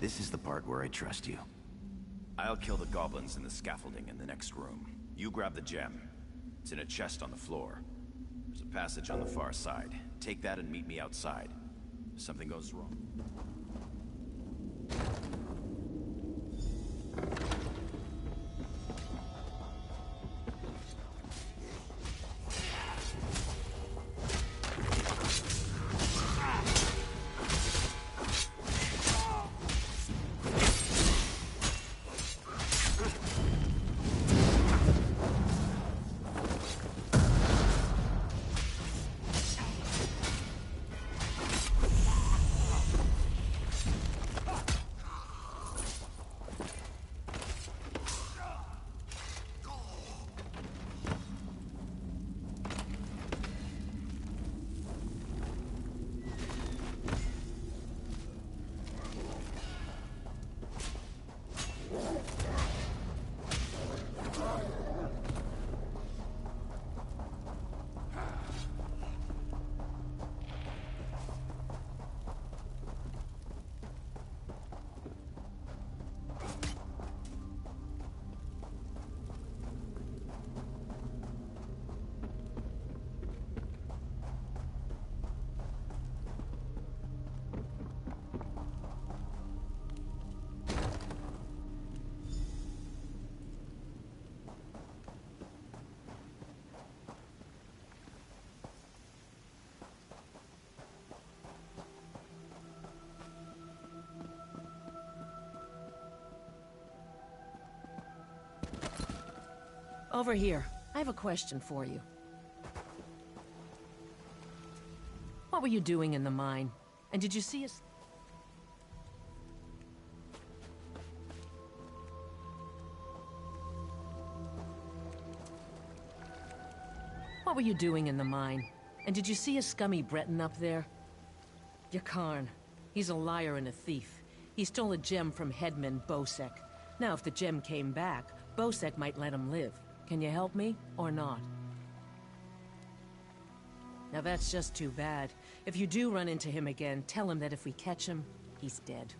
This is the part where I trust you. I'll kill the goblins in the scaffolding in the next room. You grab the gem. It's in a chest on the floor. There's a passage on the far side. Take that and meet me outside. If something goes wrong. Over here. I have a question for you. What were you doing in the mine? And did you see us? What were you doing in the mine? And did you see a scummy Breton up there? Yakarn. He's a liar and a thief. He stole a gem from headman Bosek. Now, if the gem came back, Bosek might let him live. Can you help me, or not? Now that's just too bad. If you do run into him again, tell him that if we catch him, he's dead.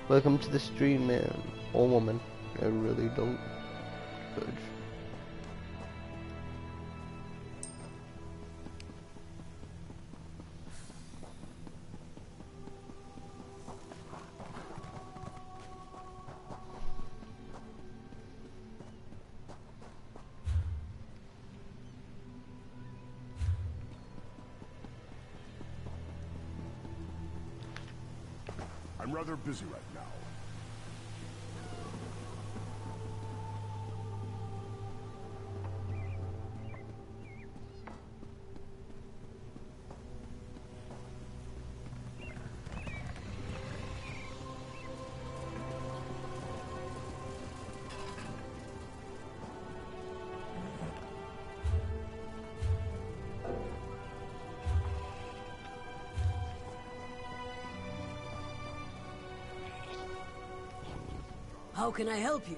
Welcome to the stream, man. Or woman. I really don't judge. I'm rather busy right now. How can I help you?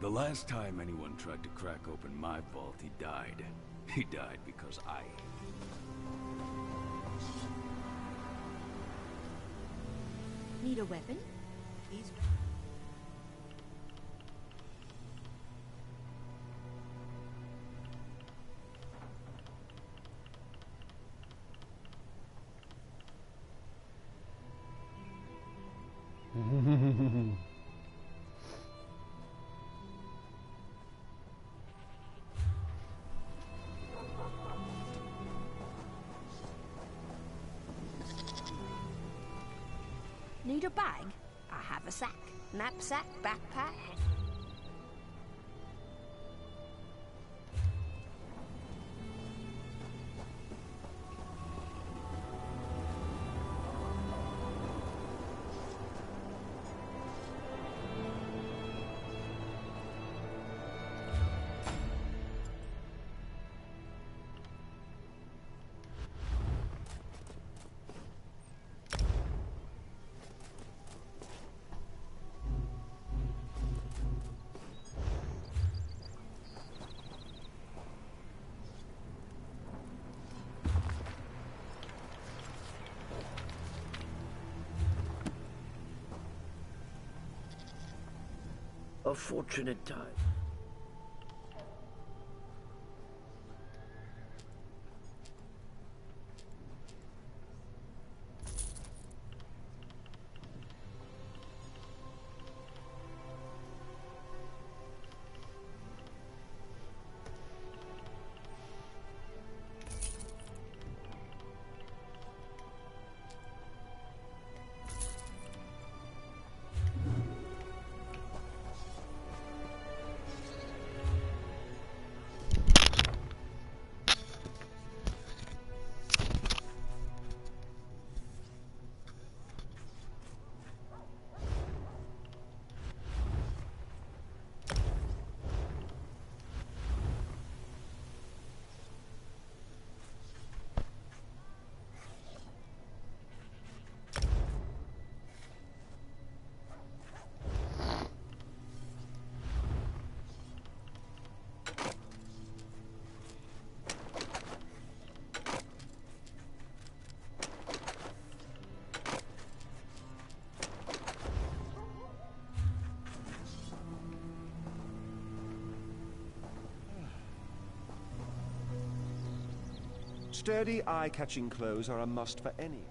The last time anyone tried to crack open my vault, he died. He died because I... Need a weapon? These... Need a bag? I have a sack. Knapsack, backpack. A fortunate time. Sturdy, eye-catching clothes are a must for any.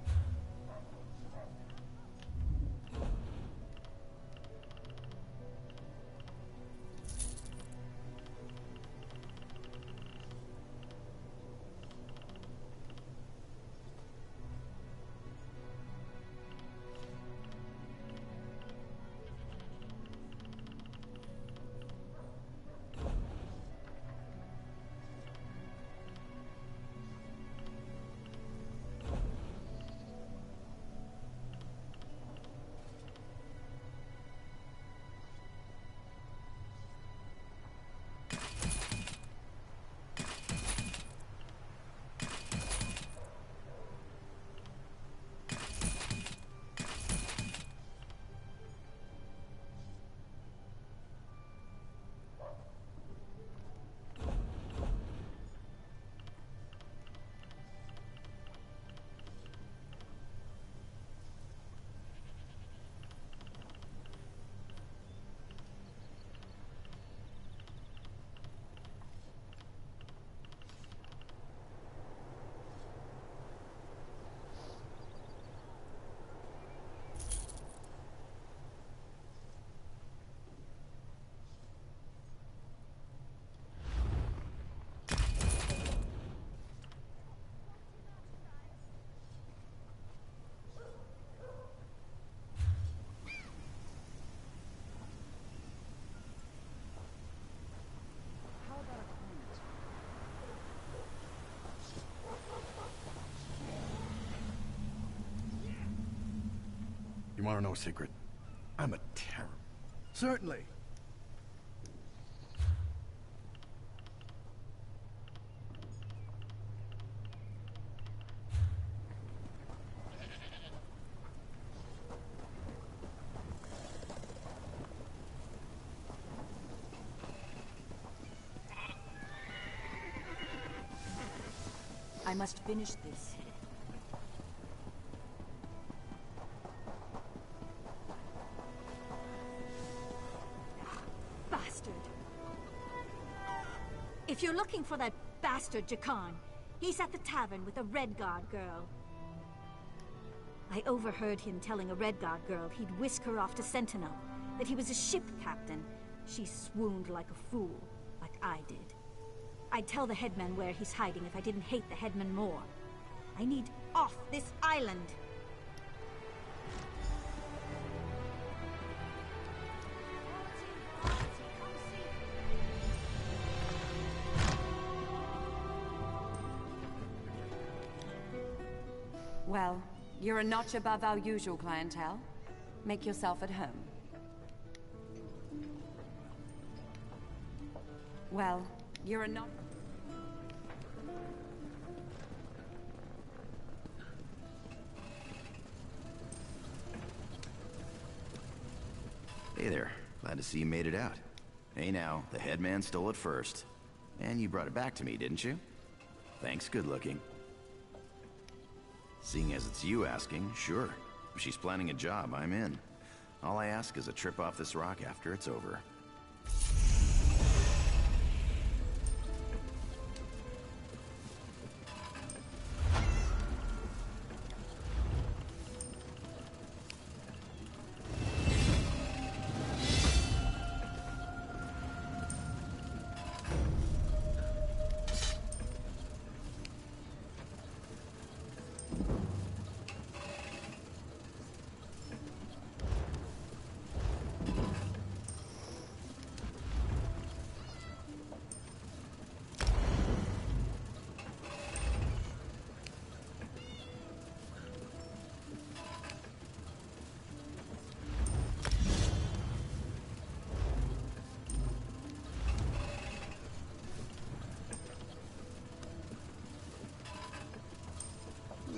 You want to know a secret? I'm a terror. Certainly. I must finish this. Bastard! If you're looking for that bastard Jakan, he's at the tavern with a Redguard girl. I overheard him telling a Redguard girl he'd whisk her off to Sentinel, that he was a ship captain. She swooned like a fool, like I did. I'd tell the headman where he's hiding if I didn't hate the headman more. I need off this island! Well, you're a notch above our usual clientele. Make yourself at home. Well, you're a notch... Hey there. Glad to see you made it out. Hey now, the headman stole it first. And you brought it back to me, didn't you? Thanks, good looking. Seeing as it's you asking, sure. If she's planning a job, I'm in. All I ask is a trip off this rock after it's over.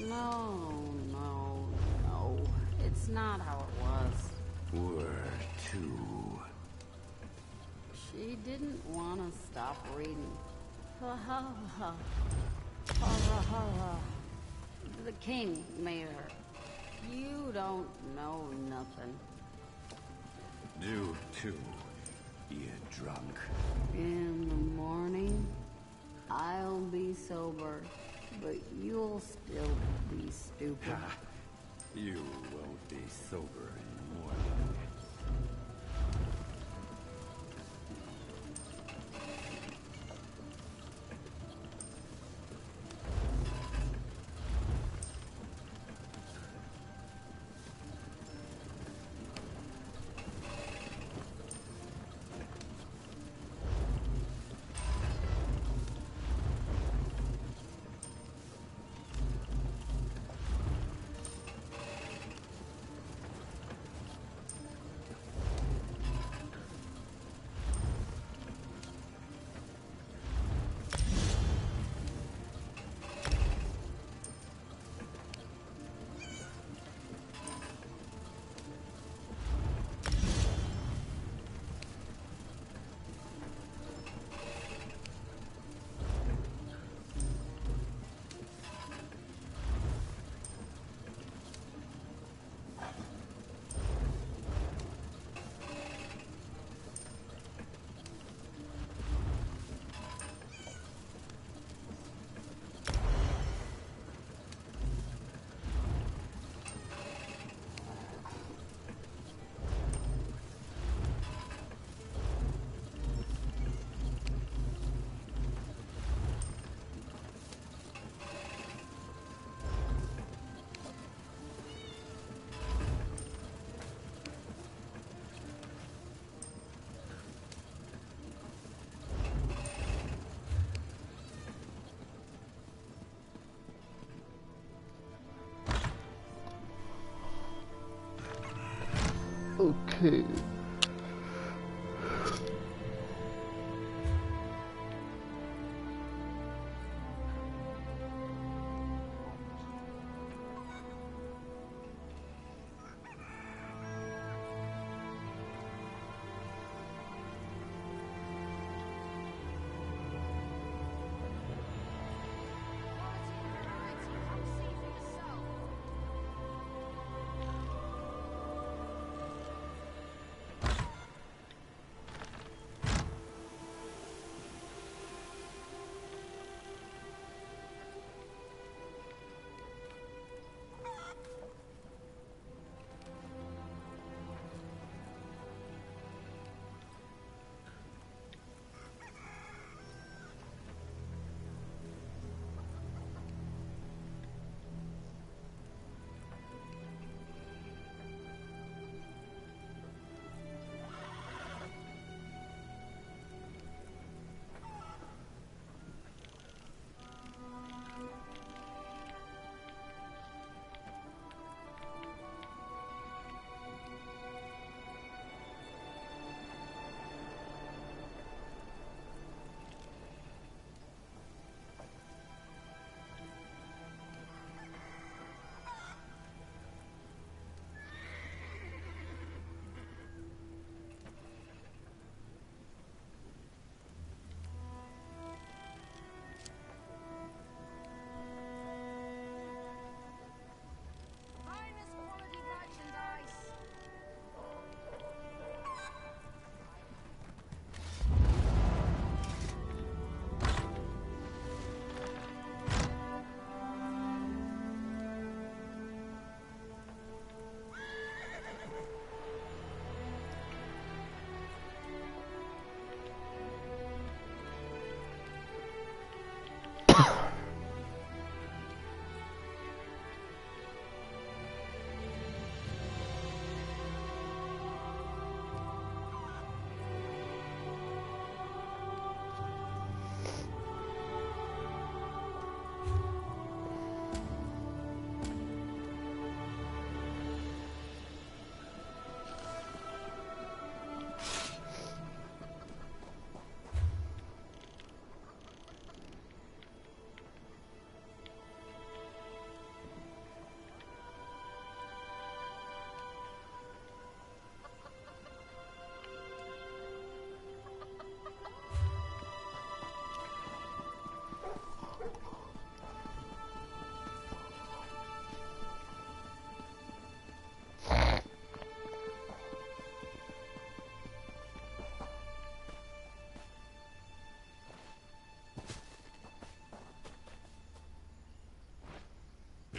No. It's not how it was. Where to? She didn't want to stop reading. Ha ha ha. Ha ha ha ha. The king made her. You don't know nothing. Do too, you drunk. In the morning, I'll be sober, but you'll still be stupid. You won't be sober in the morning. Okay.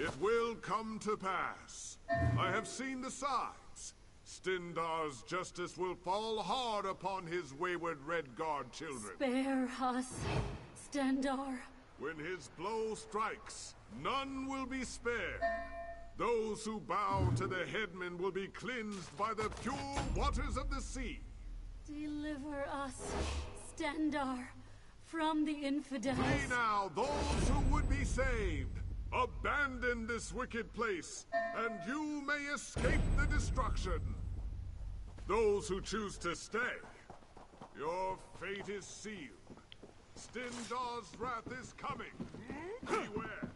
It will come to pass. I have seen the signs. Stendarr's justice will fall hard upon his wayward Red Guard children. Spare us, Stendarr. When his blow strikes, none will be spared. Those who bow to the headman will be cleansed by the pure waters of the sea. Deliver us, Stendarr, from the infidels. Flee now, those who would be saved. Abandon this wicked place, and you may escape the destruction. Those who choose to stay, your fate is sealed. Stendarr's wrath is coming. Beware.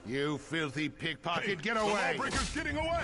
You filthy pickpocket, Hey, get the away! lawbreaker's getting away!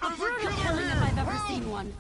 A brutal killing if I've ever seen one.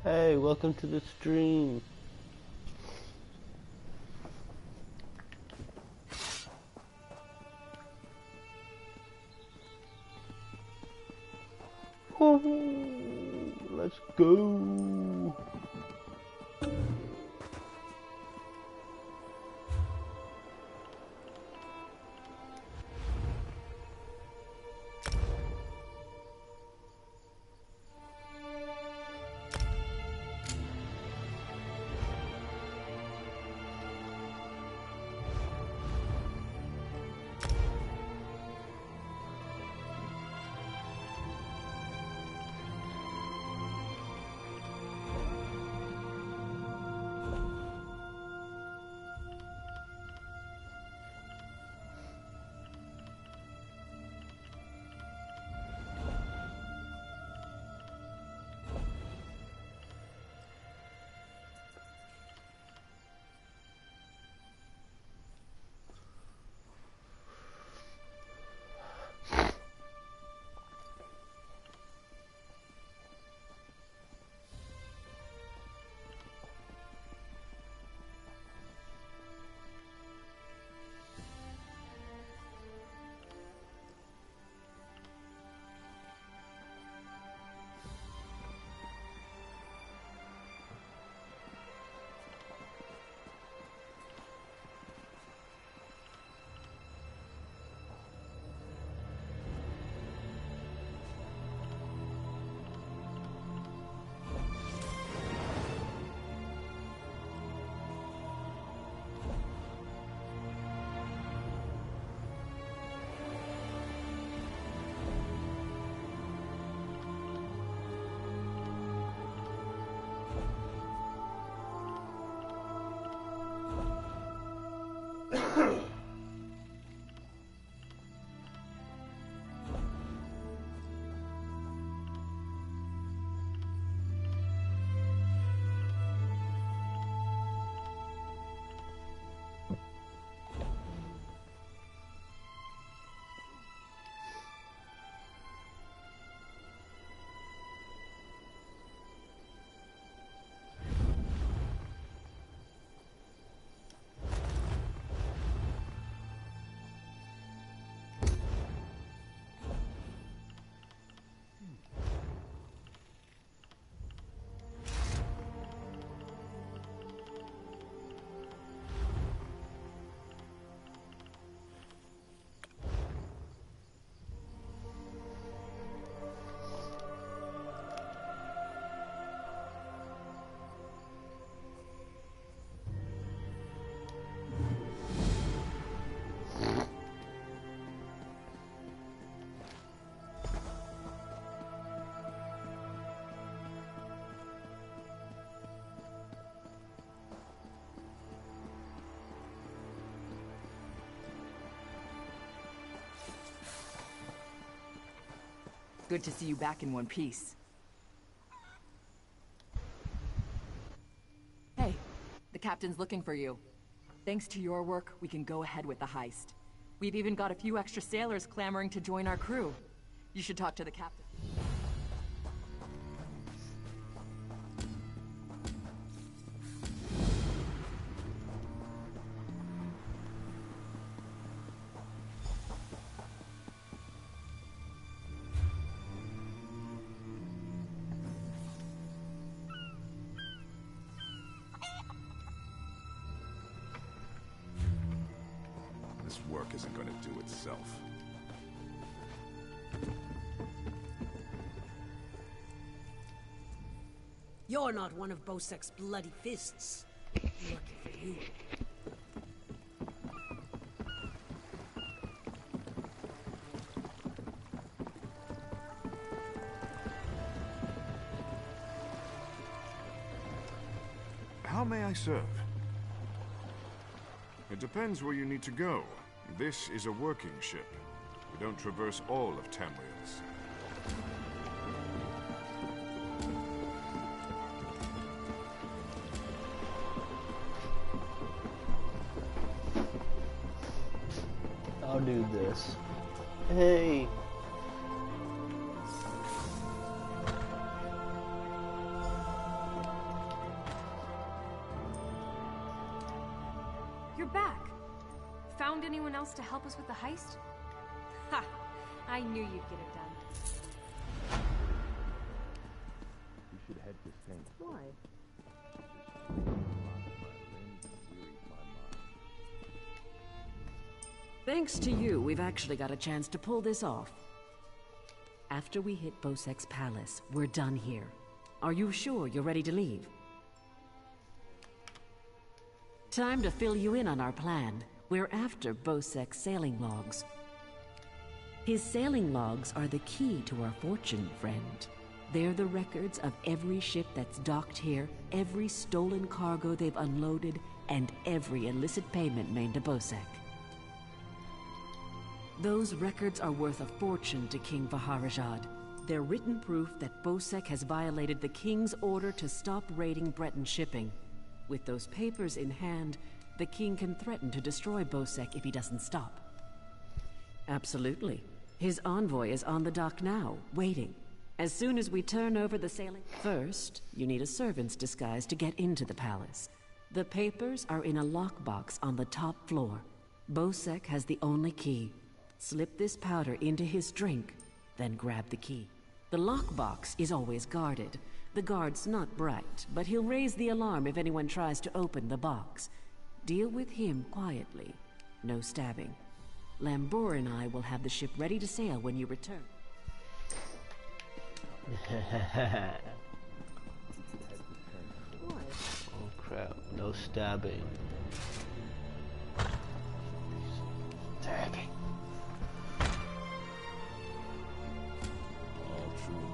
Hey, welcome to the stream. Let's go. Good to see you back in one piece. Hey, the captain's looking for you. Thanks to your work, we can go ahead with the heist. We've even got a few extra sailors clamoring to join our crew. You should talk to the captain. This work isn't going to do itself. You're not one of Bosek's bloody fists. Lucky for you. How may I serve? It depends where you need to go. This is a working ship. We don't traverse all of Tamriel's. I'll do this. Hey! You're back. Found anyone else to help us with the heist? Ha! I knew you'd get it done. You should head to Saint. Why? Thanks to you, we've actually got a chance to pull this off. After we hit Bosek's palace, we're done here. Are you sure you're ready to leave? Time to fill you in on our plan. We're after Bosek's sailing logs. His sailing logs are the key to our fortune, friend. They're the records of every ship that's docked here, every stolen cargo they've unloaded, and every illicit payment made to Bosek. Those records are worth a fortune to King Vaharajad. They're written proof that Bosek has violated the King's order to stop raiding Breton shipping. With those papers in hand, the King can threaten to destroy Bosek if he doesn't stop. Absolutely. His envoy is on the dock now, waiting. As soon as we turn over the sailing... First, you need a servant's disguise to get into the palace. The papers are in a lockbox on the top floor. Bosek has the only key. Slip this powder into his drink, then grab the key. The lockbox is always guarded. The guard's not bright, but he'll raise the alarm if anyone tries to open the box. Deal with him quietly. No stabbing. Lambor and I will have the ship ready to sail when you return. Oh crap, no stabbing. Stabbing. All true.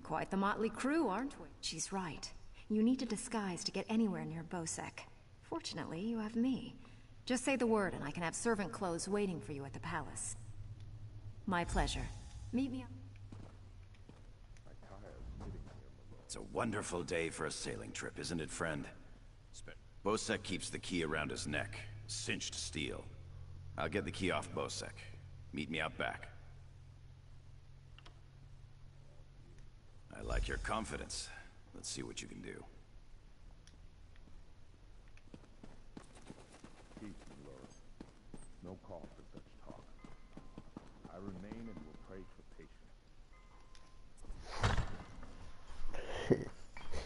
Quite the motley crew, aren't we? She's right. You need a disguise to get anywhere near Bosek. Fortunately, you have me. Just say the word and I can have servant clothes waiting for you at the palace. My pleasure. Meet me. It's a wonderful day for a sailing trip, isn't it, friend? Bosek keeps the key around his neck. Cinched steel. I'll get the key off Bosek. Meet me out back. I like your confidence. Let's see what you can do. Peace, Lord. No call for such talk. I remain and will pray for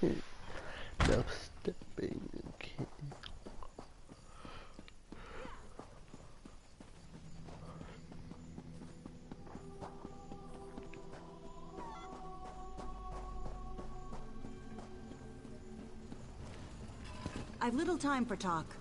patience. No stepping, okay. I've little time for talk.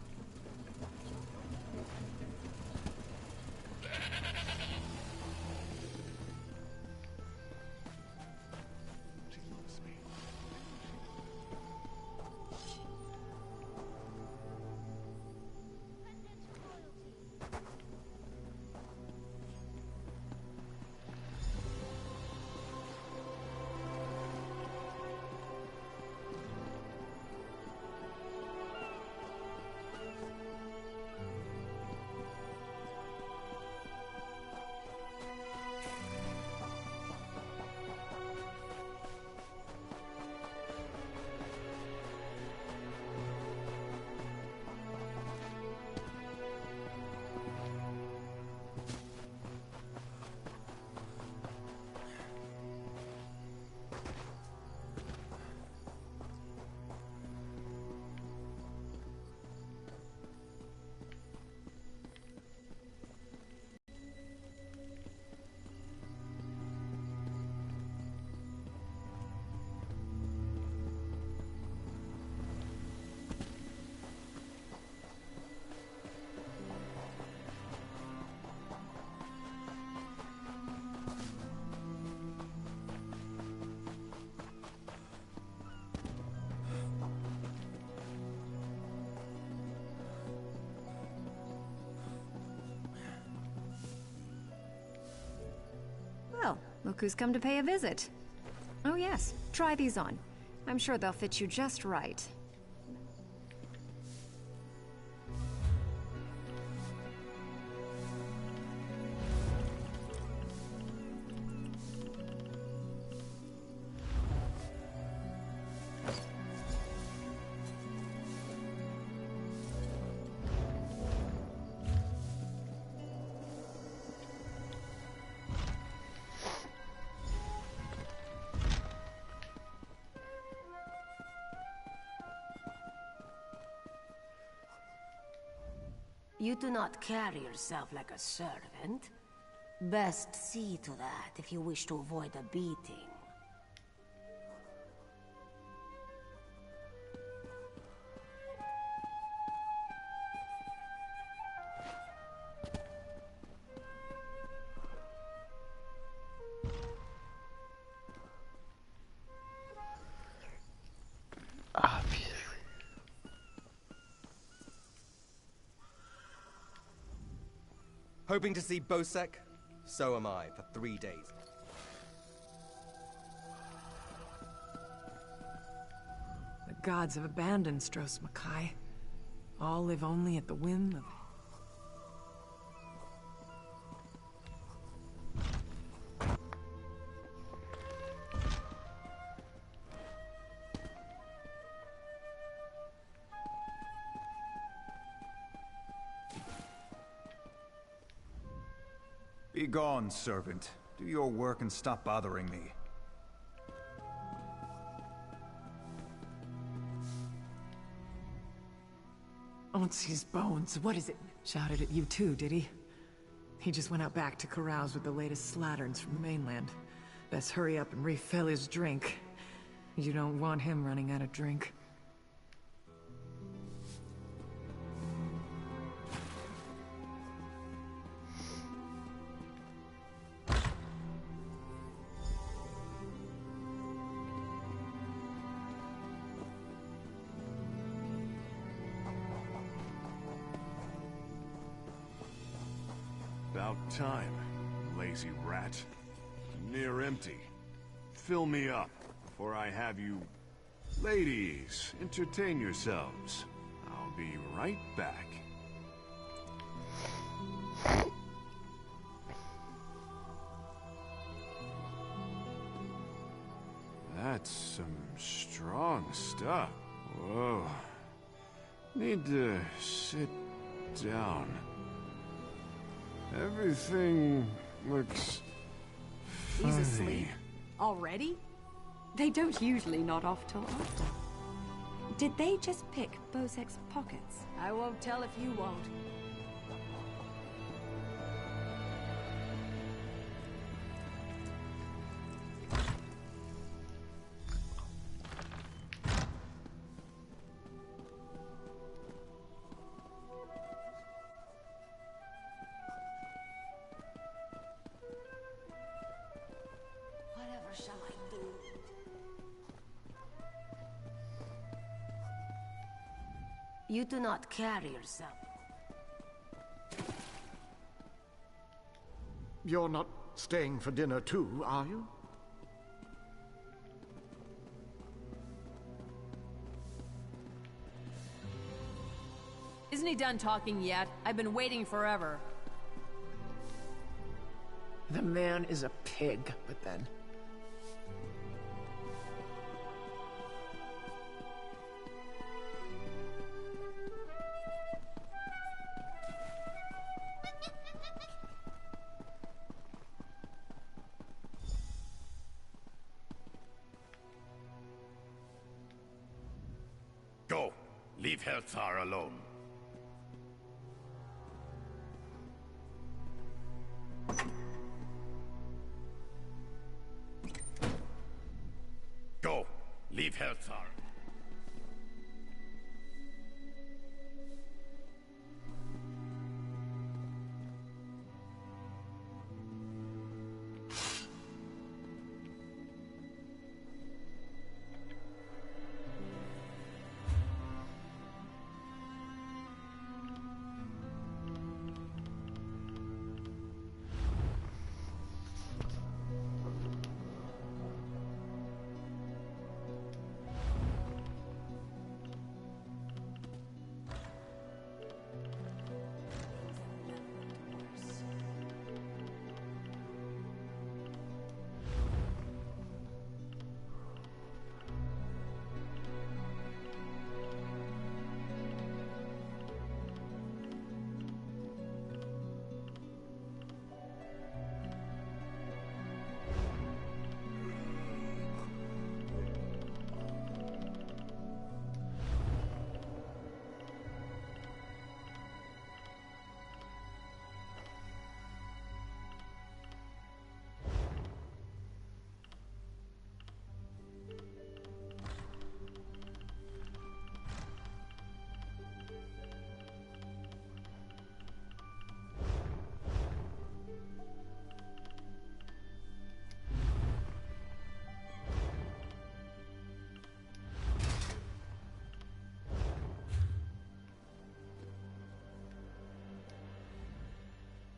Well, look who's come to pay a visit. Oh yes, try these on. I'm sure they'll fit you just right. You do not carry yourself like a servant. Best see to that if you wish to avoid a beating. Hoping to see Bosek? So am I, for 3 days. The gods have abandoned Stros Makai. All live only at the whim of... Be gone, servant. Do your work and stop bothering me. Onsi's bones, what is it? Shouted at you too, did he? He just went out back to carouse with the latest slatterns from the mainland. Best hurry up and refill his drink. You don't want him running out of drink. About time, lazy rat. Near empty. Fill me up, before I have you... Ladies, entertain yourselves. I'll be right back. That's some strong stuff. Whoa. Need to sit down. Everything looks funny. He's asleep. Already? They don't usually nod off till after. Did they just pick Bosek's pockets? I won't tell if you won't. Whatever shall I do? You do not carry yourself. You're not staying for dinner too, are you? Isn't he done talking yet? I've been waiting forever. The man is a pig, but then... Go. Leave Helzar alone. Go. Leave Helzar.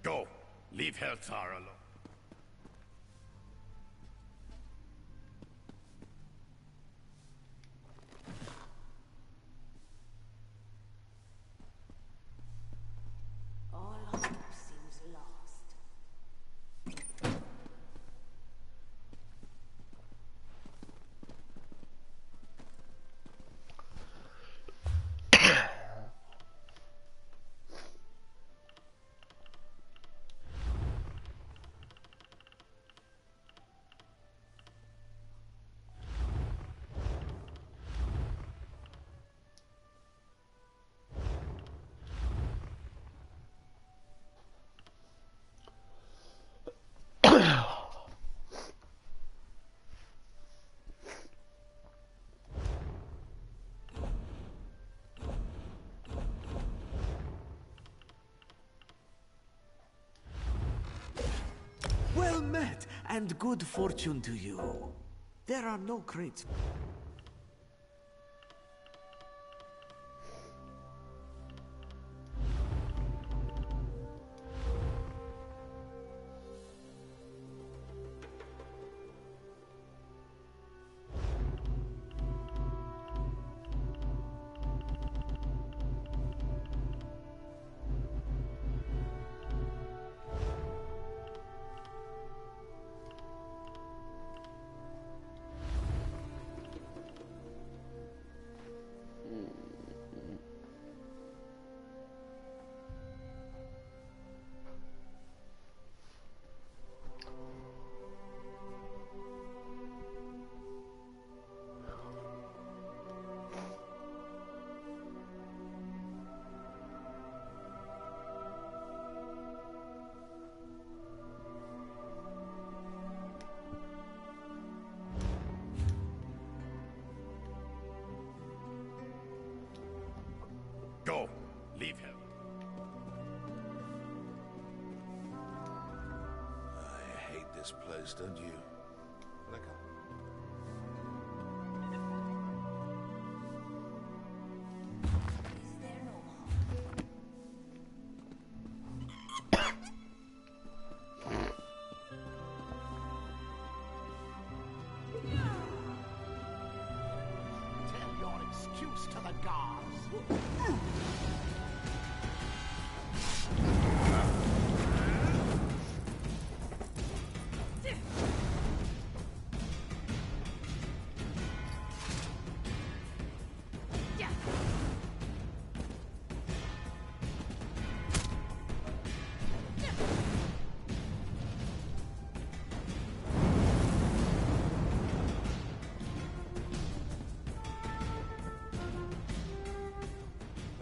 Go. Leave Helzar alone. All hope seems lost. Well met, and good fortune to you. There are no crates. Go! Leave him. I hate this place, don't you? But I can't. Tell your excuse to the gods.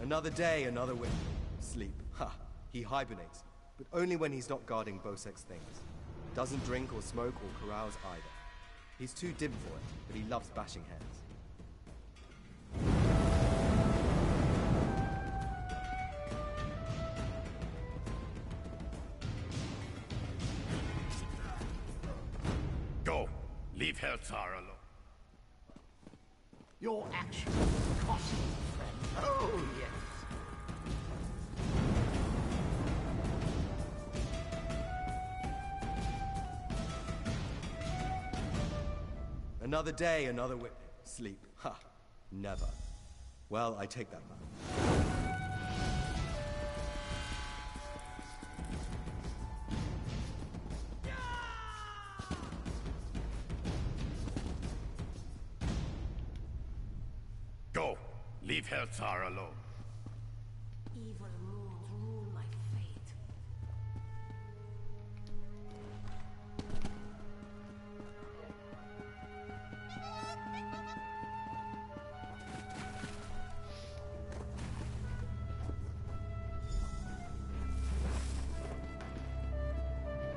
Another day, another winter. Sleep. Ha! He hibernates, but only when he's not guarding Bosek's things. Doesn't drink or smoke or carouse either. He's too dim for it, but he loves bashing heads. Go! Leave Heltar alone. Your actions cost me, friend. Oh, yes. Another day, another whip. Sleep. Ha! Never. Well, I take that back. Go! Leave Heltar alone. Evil moons rule my fate.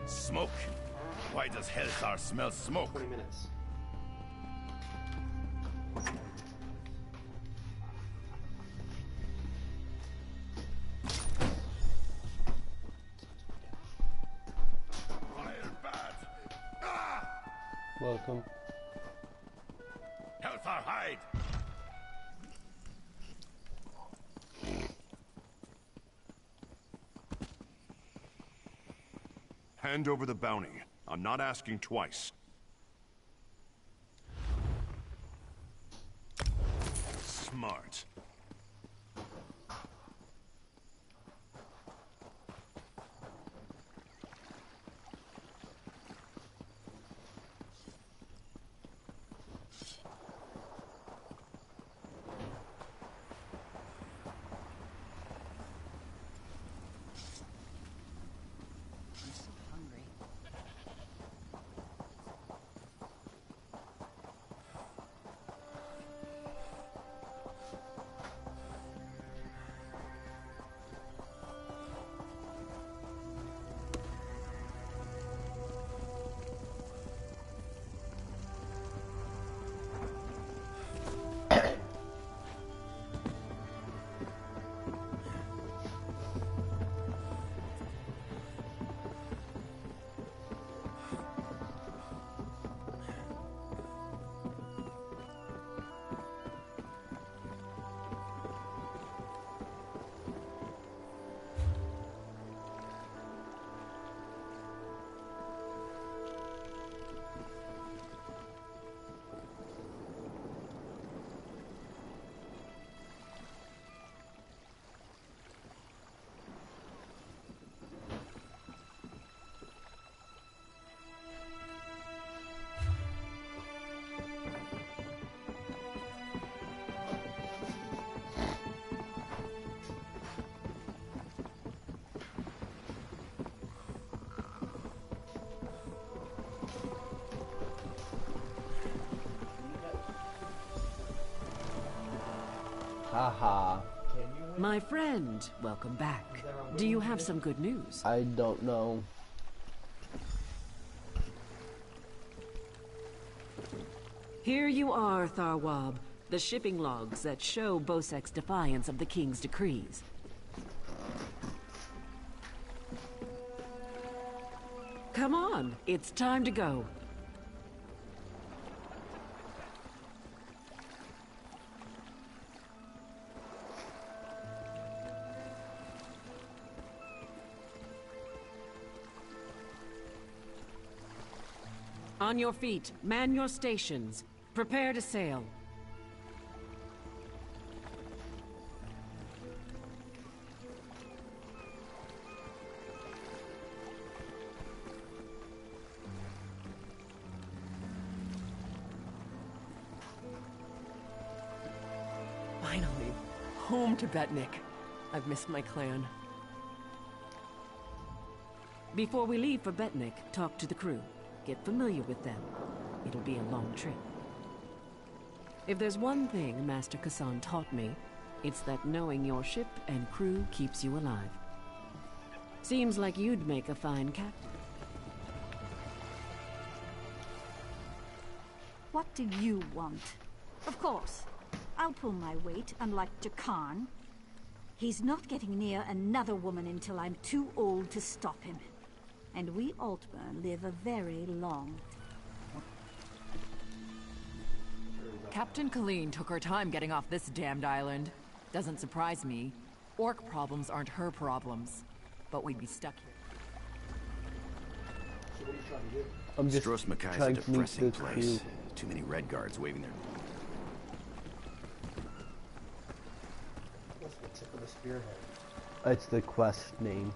Smoke? Why does Heltar smell smoke? 20 minutes. Fire bat! Ah! Welcome. Heltar, hide! Hand over the bounty. I'm not asking twice. Smart. Haha. My friend, welcome back. Do you have some good news? I don't know. Here you are, Tharwab. The shipping logs that show Bosek's defiance of the king's decrees. Come on, it's time to go. On your feet, man your stations. Prepare to sail. Finally, home to Betnik. I've missed my clan. Before we leave for Betnik, talk to the crew. Get familiar with them. It'll be a long trip. If there's one thing Master Kassan taught me, it's that knowing your ship and crew keeps you alive. Seems like you'd make a fine captain. What do you want? Of course, I'll pull my weight, unlike Jakarn. He's not getting near another woman until I'm too old to stop him. And we Altmer live a very long time. Captain Colleen took her time getting off this damned island. Doesn't surprise me. Orc problems aren't her problems. But we'd be stuck here. I'm just Stros Makai's a trying to meet depressing the place. crew. Too many red guards waving their... What's the tip of the spearhead? It's the quest name.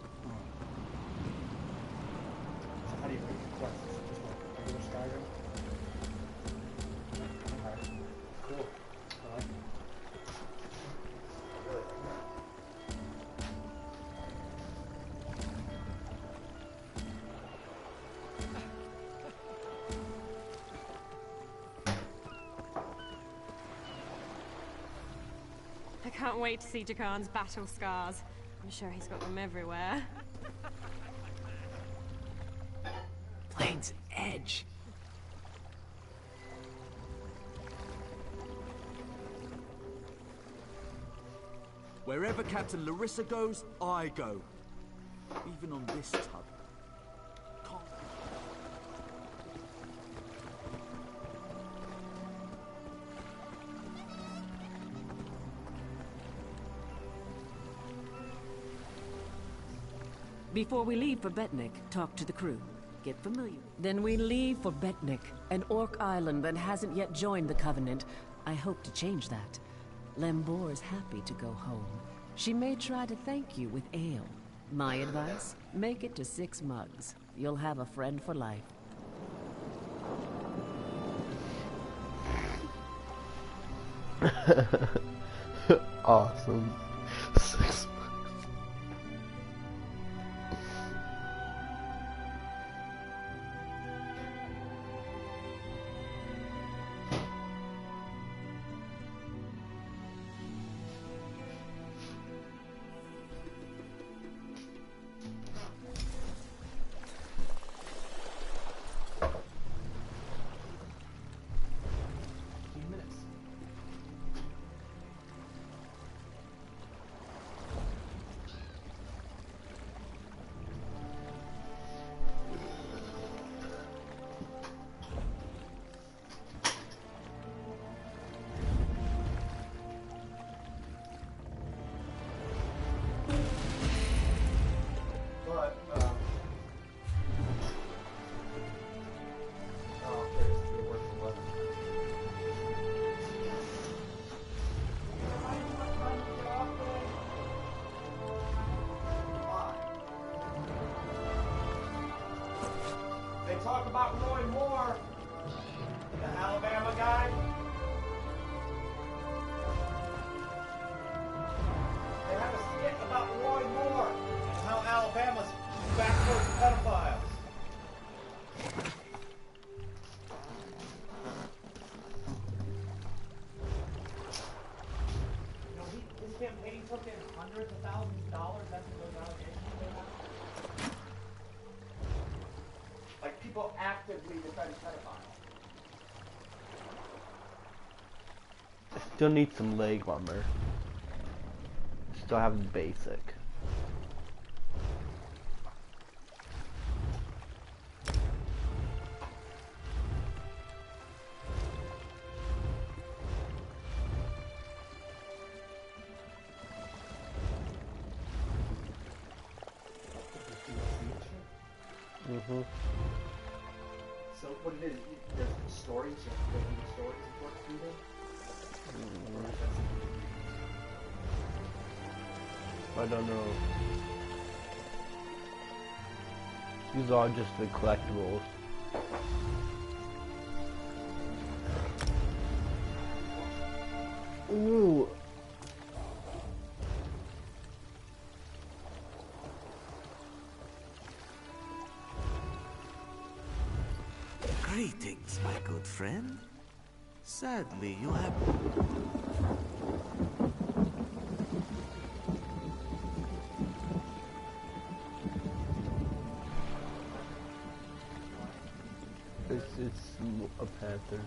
So how do you make the quest? Is it just like regular Skyrim? Okay. Cool. I like it. Really like that. I can't wait to see Jakarn's battle scars. I'm sure he's got them everywhere. Plains Edge. Wherever Captain Larissa goes, I go. Even on this tug. Before we leave for Betnik, talk to the crew. Get familiar. Then we leave for Betnik, an orc island that hasn't yet joined the Covenant. I hope to change that. Lembor's happy to go home. She may try to thank you with ale. My advice? Make it to 6 mugs. You'll have a friend for life. Awesome. 6 They talk about Roy Moore, the Alabama guy. They have a skit about Roy Moore and how Alabama's backwards pedophiles. You know, his campaign took in hundreds of thousands of dollars after those allegations came out. Like, people actively defend pedophiles. still need some leg armor. Still have the basic. So what it is, there's stories, you have to go through the stories and work through them? I don't know. These are just the collectibles. Ooh. Greetings, my good friend. Sadly, you have... It's a panther.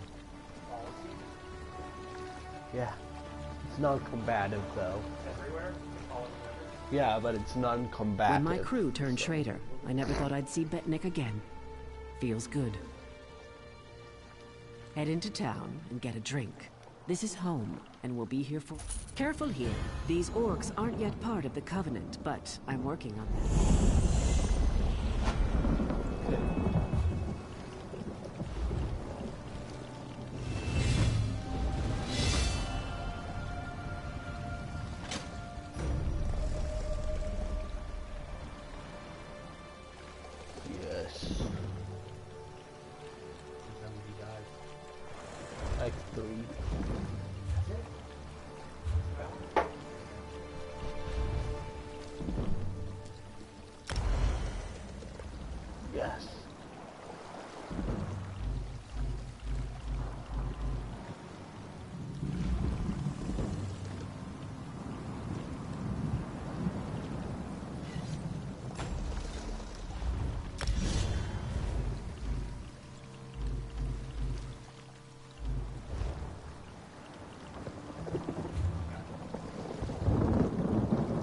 Yeah. It's non-combative though. Everywhere? Yeah, but it's non-combative. When my crew turned traitor, I never thought I'd see Betnik again. Feels good. Head into town and get a drink. This is home, and we'll be here for... Careful here. These orcs aren't yet part of the Covenant, but I'm working on that. Yes.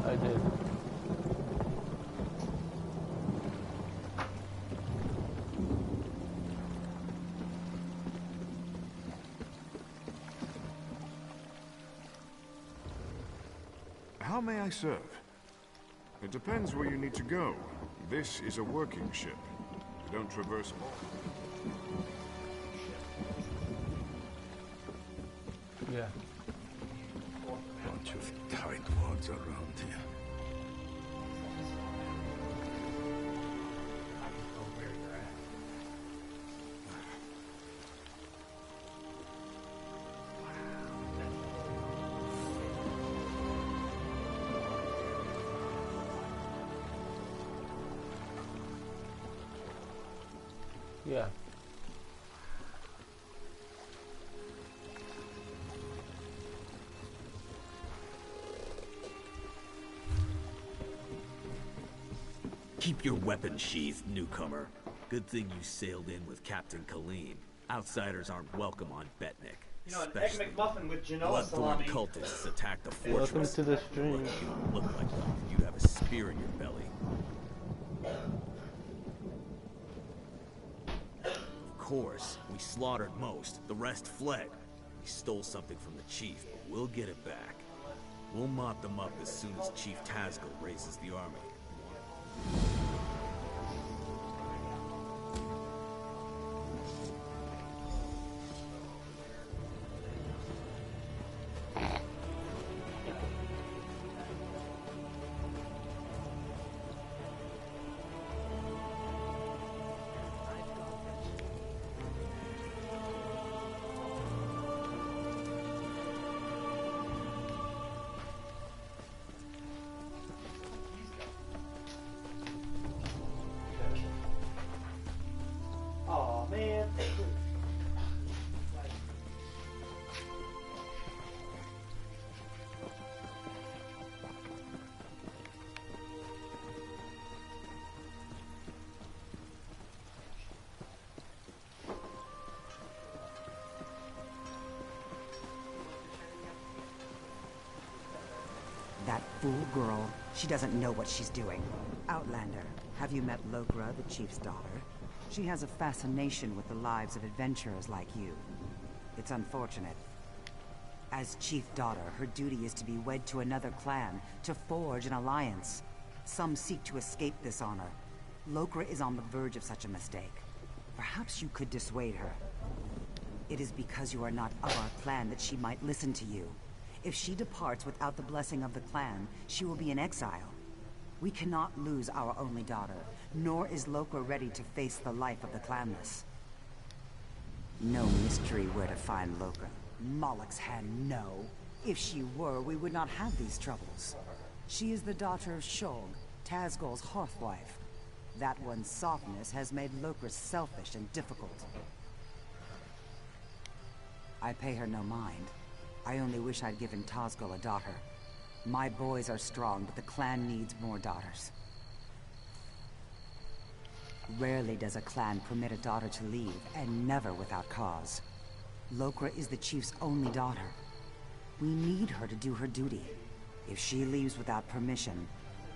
I did. How may I serve? It depends where you need to go. This is a working ship. We don't traverse all. Yeah. Bunch of tightwads around here. Yeah. Keep your weapon sheathed, newcomer. Good thing you sailed in with Captain Colleen. Outsiders aren't welcome on Betnik. You know, an egg McMuffin with Genoa Bloodthorn salami. cultists attacked the Welcome fortress. to the stream. You don't look like one. You have a spear in your belly. Of course, we slaughtered most. The rest fled. We stole something from the chief, but we'll get it back. We'll mop them up as soon as Chief Tazgul raises the army. That fool girl, she doesn't know what she's doing. Outlander, have you met Lokra, the chief's daughter? She has a fascination with the lives of adventurers like you. It's unfortunate. As chief daughter, her duty is to be wed to another clan, to forge an alliance. Some seek to escape this honor. Lokra is on the verge of such a mistake. Perhaps you could dissuade her. It is because you are not of our clan that she might listen to you. If she departs without the blessing of the clan, she will be in exile. We cannot lose our only daughter, nor is Lokra ready to face the life of the clanless. No mystery where to find Lokra. Moloch's hand, no. If she were, we would not have these troubles. She is the daughter of Shog, Tazgol's hearthwife. That one's softness has made Lokra selfish and difficult. I pay her no mind. I only wish I'd given Tazgol a daughter. My boys are strong, but the clan needs more daughters. Rarely does a clan permit a daughter to leave, and never without cause. Lokra is the chief's only daughter. We need her to do her duty. If she leaves without permission,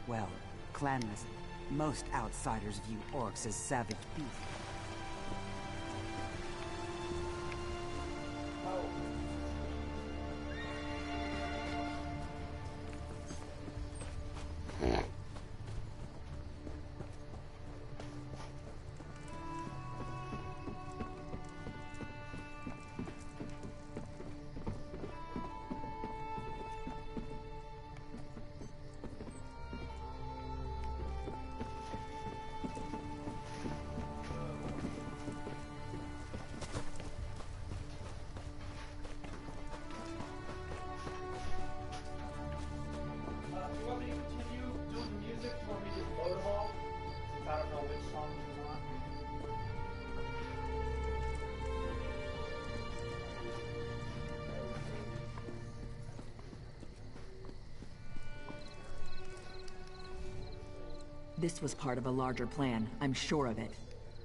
well, clanless, most outsiders view orcs as savage beasts. Do you want me to continue doing the music? Do you want me to load them all? Since I don't know which song you want. This was part of a larger plan, I'm sure of it.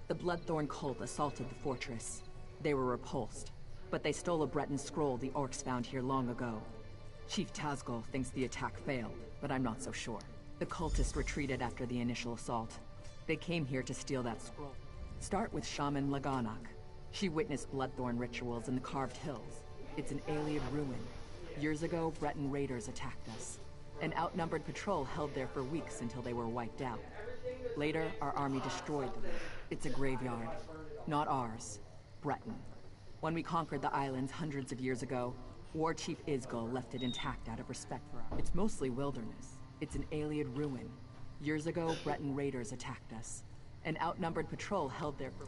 The Bloodthorn cult assaulted the fortress. They were repulsed, but they stole a Breton scroll the orcs found here long ago. Chief Tazgol thinks the attack failed, but I'm not so sure. The cultists retreated after the initial assault. They came here to steal that scroll. Start with Shaman Laganak. She witnessed Bloodthorn rituals in the Carved Hills. It's an Ayleid ruin. Years ago, Breton raiders attacked us. An outnumbered patrol held there for weeks until they were wiped out. Later, our army destroyed them. It's a graveyard. Not ours. Breton. When we conquered the islands hundreds of years ago, War Chief Isgol left it intact out of respect for us. It's mostly wilderness. It's an Ayleid ruin. Years ago, Breton raiders attacked us. An outnumbered patrol held there for...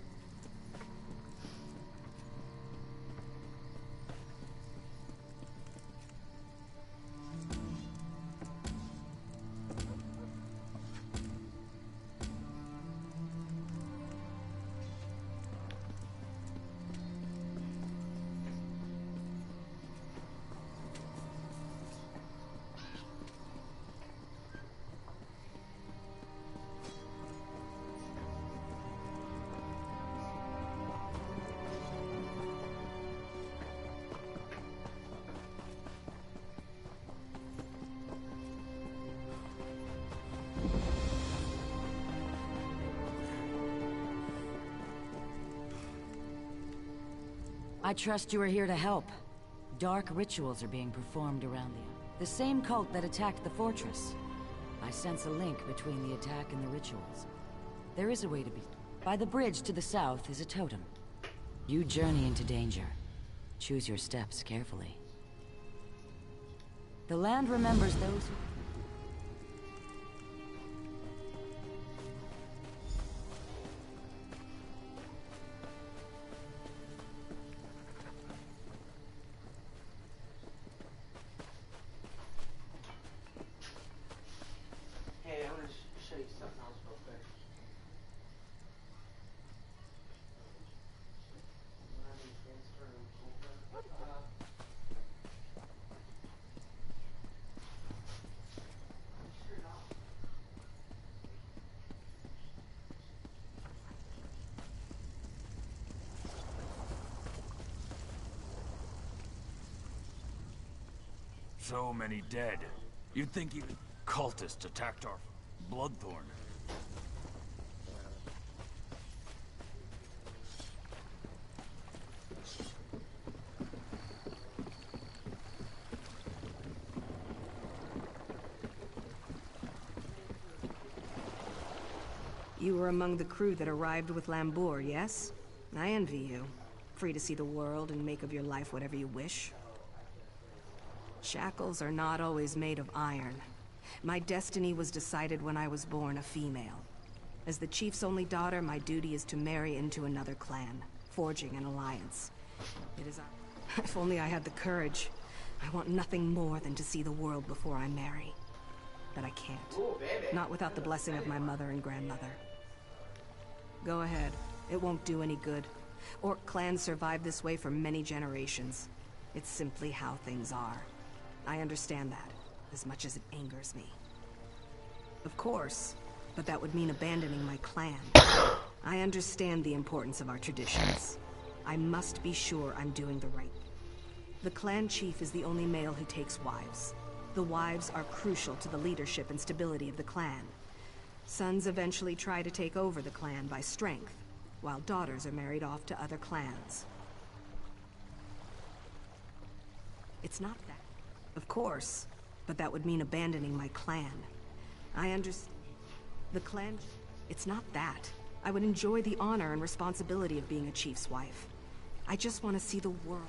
I trust you are here to help. Dark rituals are being performed around the same cult that attacked the fortress. I sense a link between the attack and the rituals. There is a way to be... By the bridge to the south is a totem. You journey into danger. Choose your steps carefully. The land remembers those who... Hey, I want to show you something else real quick. So many dead. You'd think even cultists attacked our Bloodthorn. You were among the crew that arrived with Lambour, yes? I envy you. Free to see the world and make of your life whatever you wish. Shackles are not always made of iron. My destiny was decided when I was born a female. As the chief's only daughter, my duty is to marry into another clan, forging an alliance. It is... If only I had the courage. I want nothing more than to see the world before I marry. But I can't. Not without the blessing of my mother and grandmother. Go ahead. It won't do any good. Orc clans survived this way for many generations. It's simply how things are. I understand that, as much as it angers me. Of course, but that would mean abandoning my clan. I understand the importance of our traditions. I must be sure I'm doing the right. The clan chief is the only male who takes wives. The wives are crucial to the leadership and stability of the clan. Sons eventually try to take over the clan by strength, while daughters are married off to other clans. It's not that. Of course, but that would mean abandoning my clan. I understand. The clan... It's not that. I would enjoy the honor and responsibility of being a chief's wife. I just want to see the world.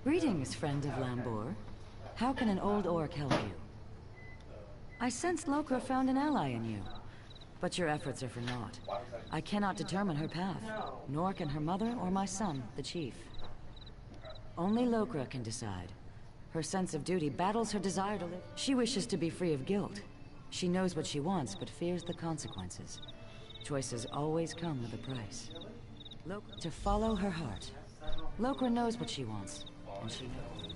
Greetings, friend of Lambour. How can an old orc help you? I sense Lokra found an ally in you, but your efforts are for naught. I cannot determine her path, nor can her mother or my son, the chief. Only Lokra can decide. Her sense of duty battles her desire to live. She wishes to be free of guilt. She knows what she wants, but fears the consequences. Choices always come with a price. To follow her heart. Lokra knows what she wants. And she knows.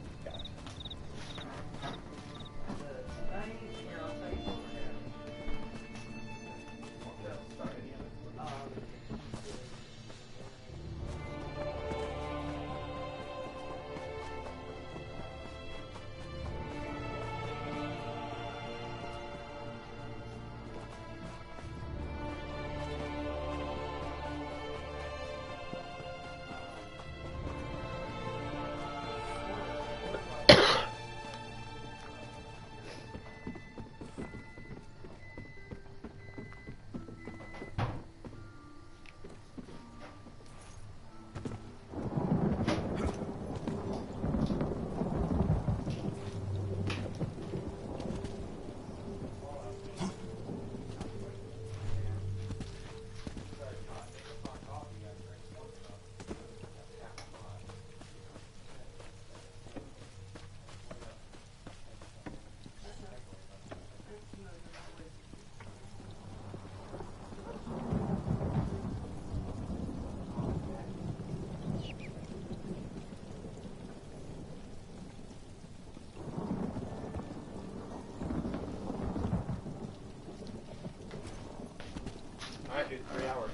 Alright, dude, 3 hours.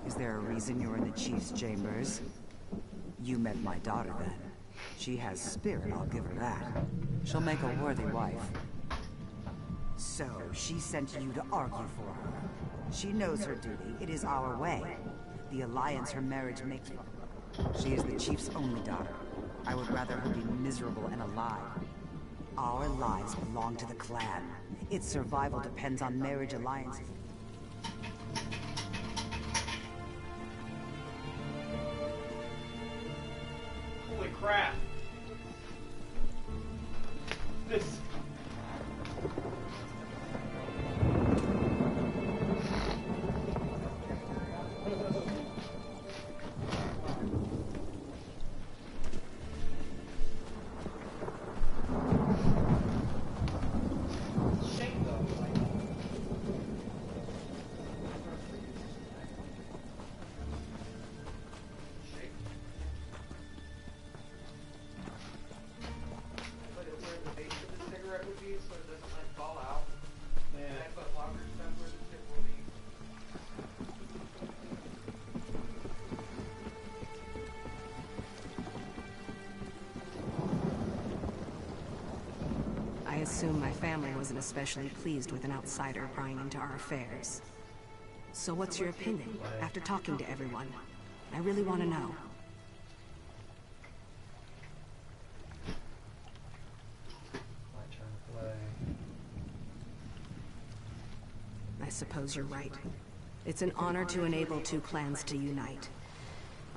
Is there a reason you're in the chief's chambers? You met my daughter then. She has spirit, I'll give her that. She'll make a worthy wife. So, she sent you to argue for her. She knows her duty. It is our way. The alliance her marriage makes... She is the chief's only daughter. I would rather her be miserable and alive. Our lives belong to the clan. Its survival depends on marriage alliances. Holy crap! This... assume my family wasn't especially pleased with an outsider prying into our affairs. So what's your opinion, after talking to everyone? I really want to know. I suppose you're right. It's an honor to enable two clans to unite.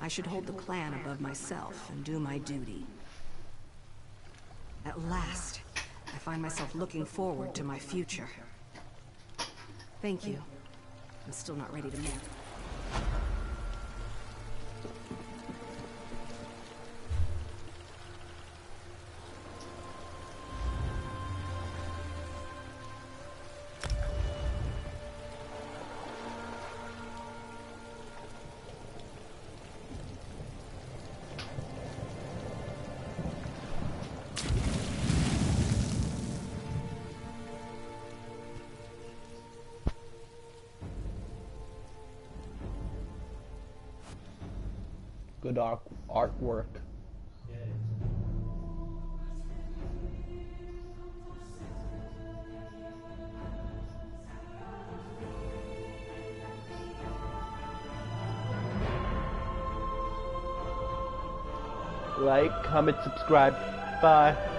I should hold the clan above myself and do my duty. At last, I find myself looking forward to my future. Thank you. I'm still not ready to move. Good artwork. Like, comment, subscribe. Bye.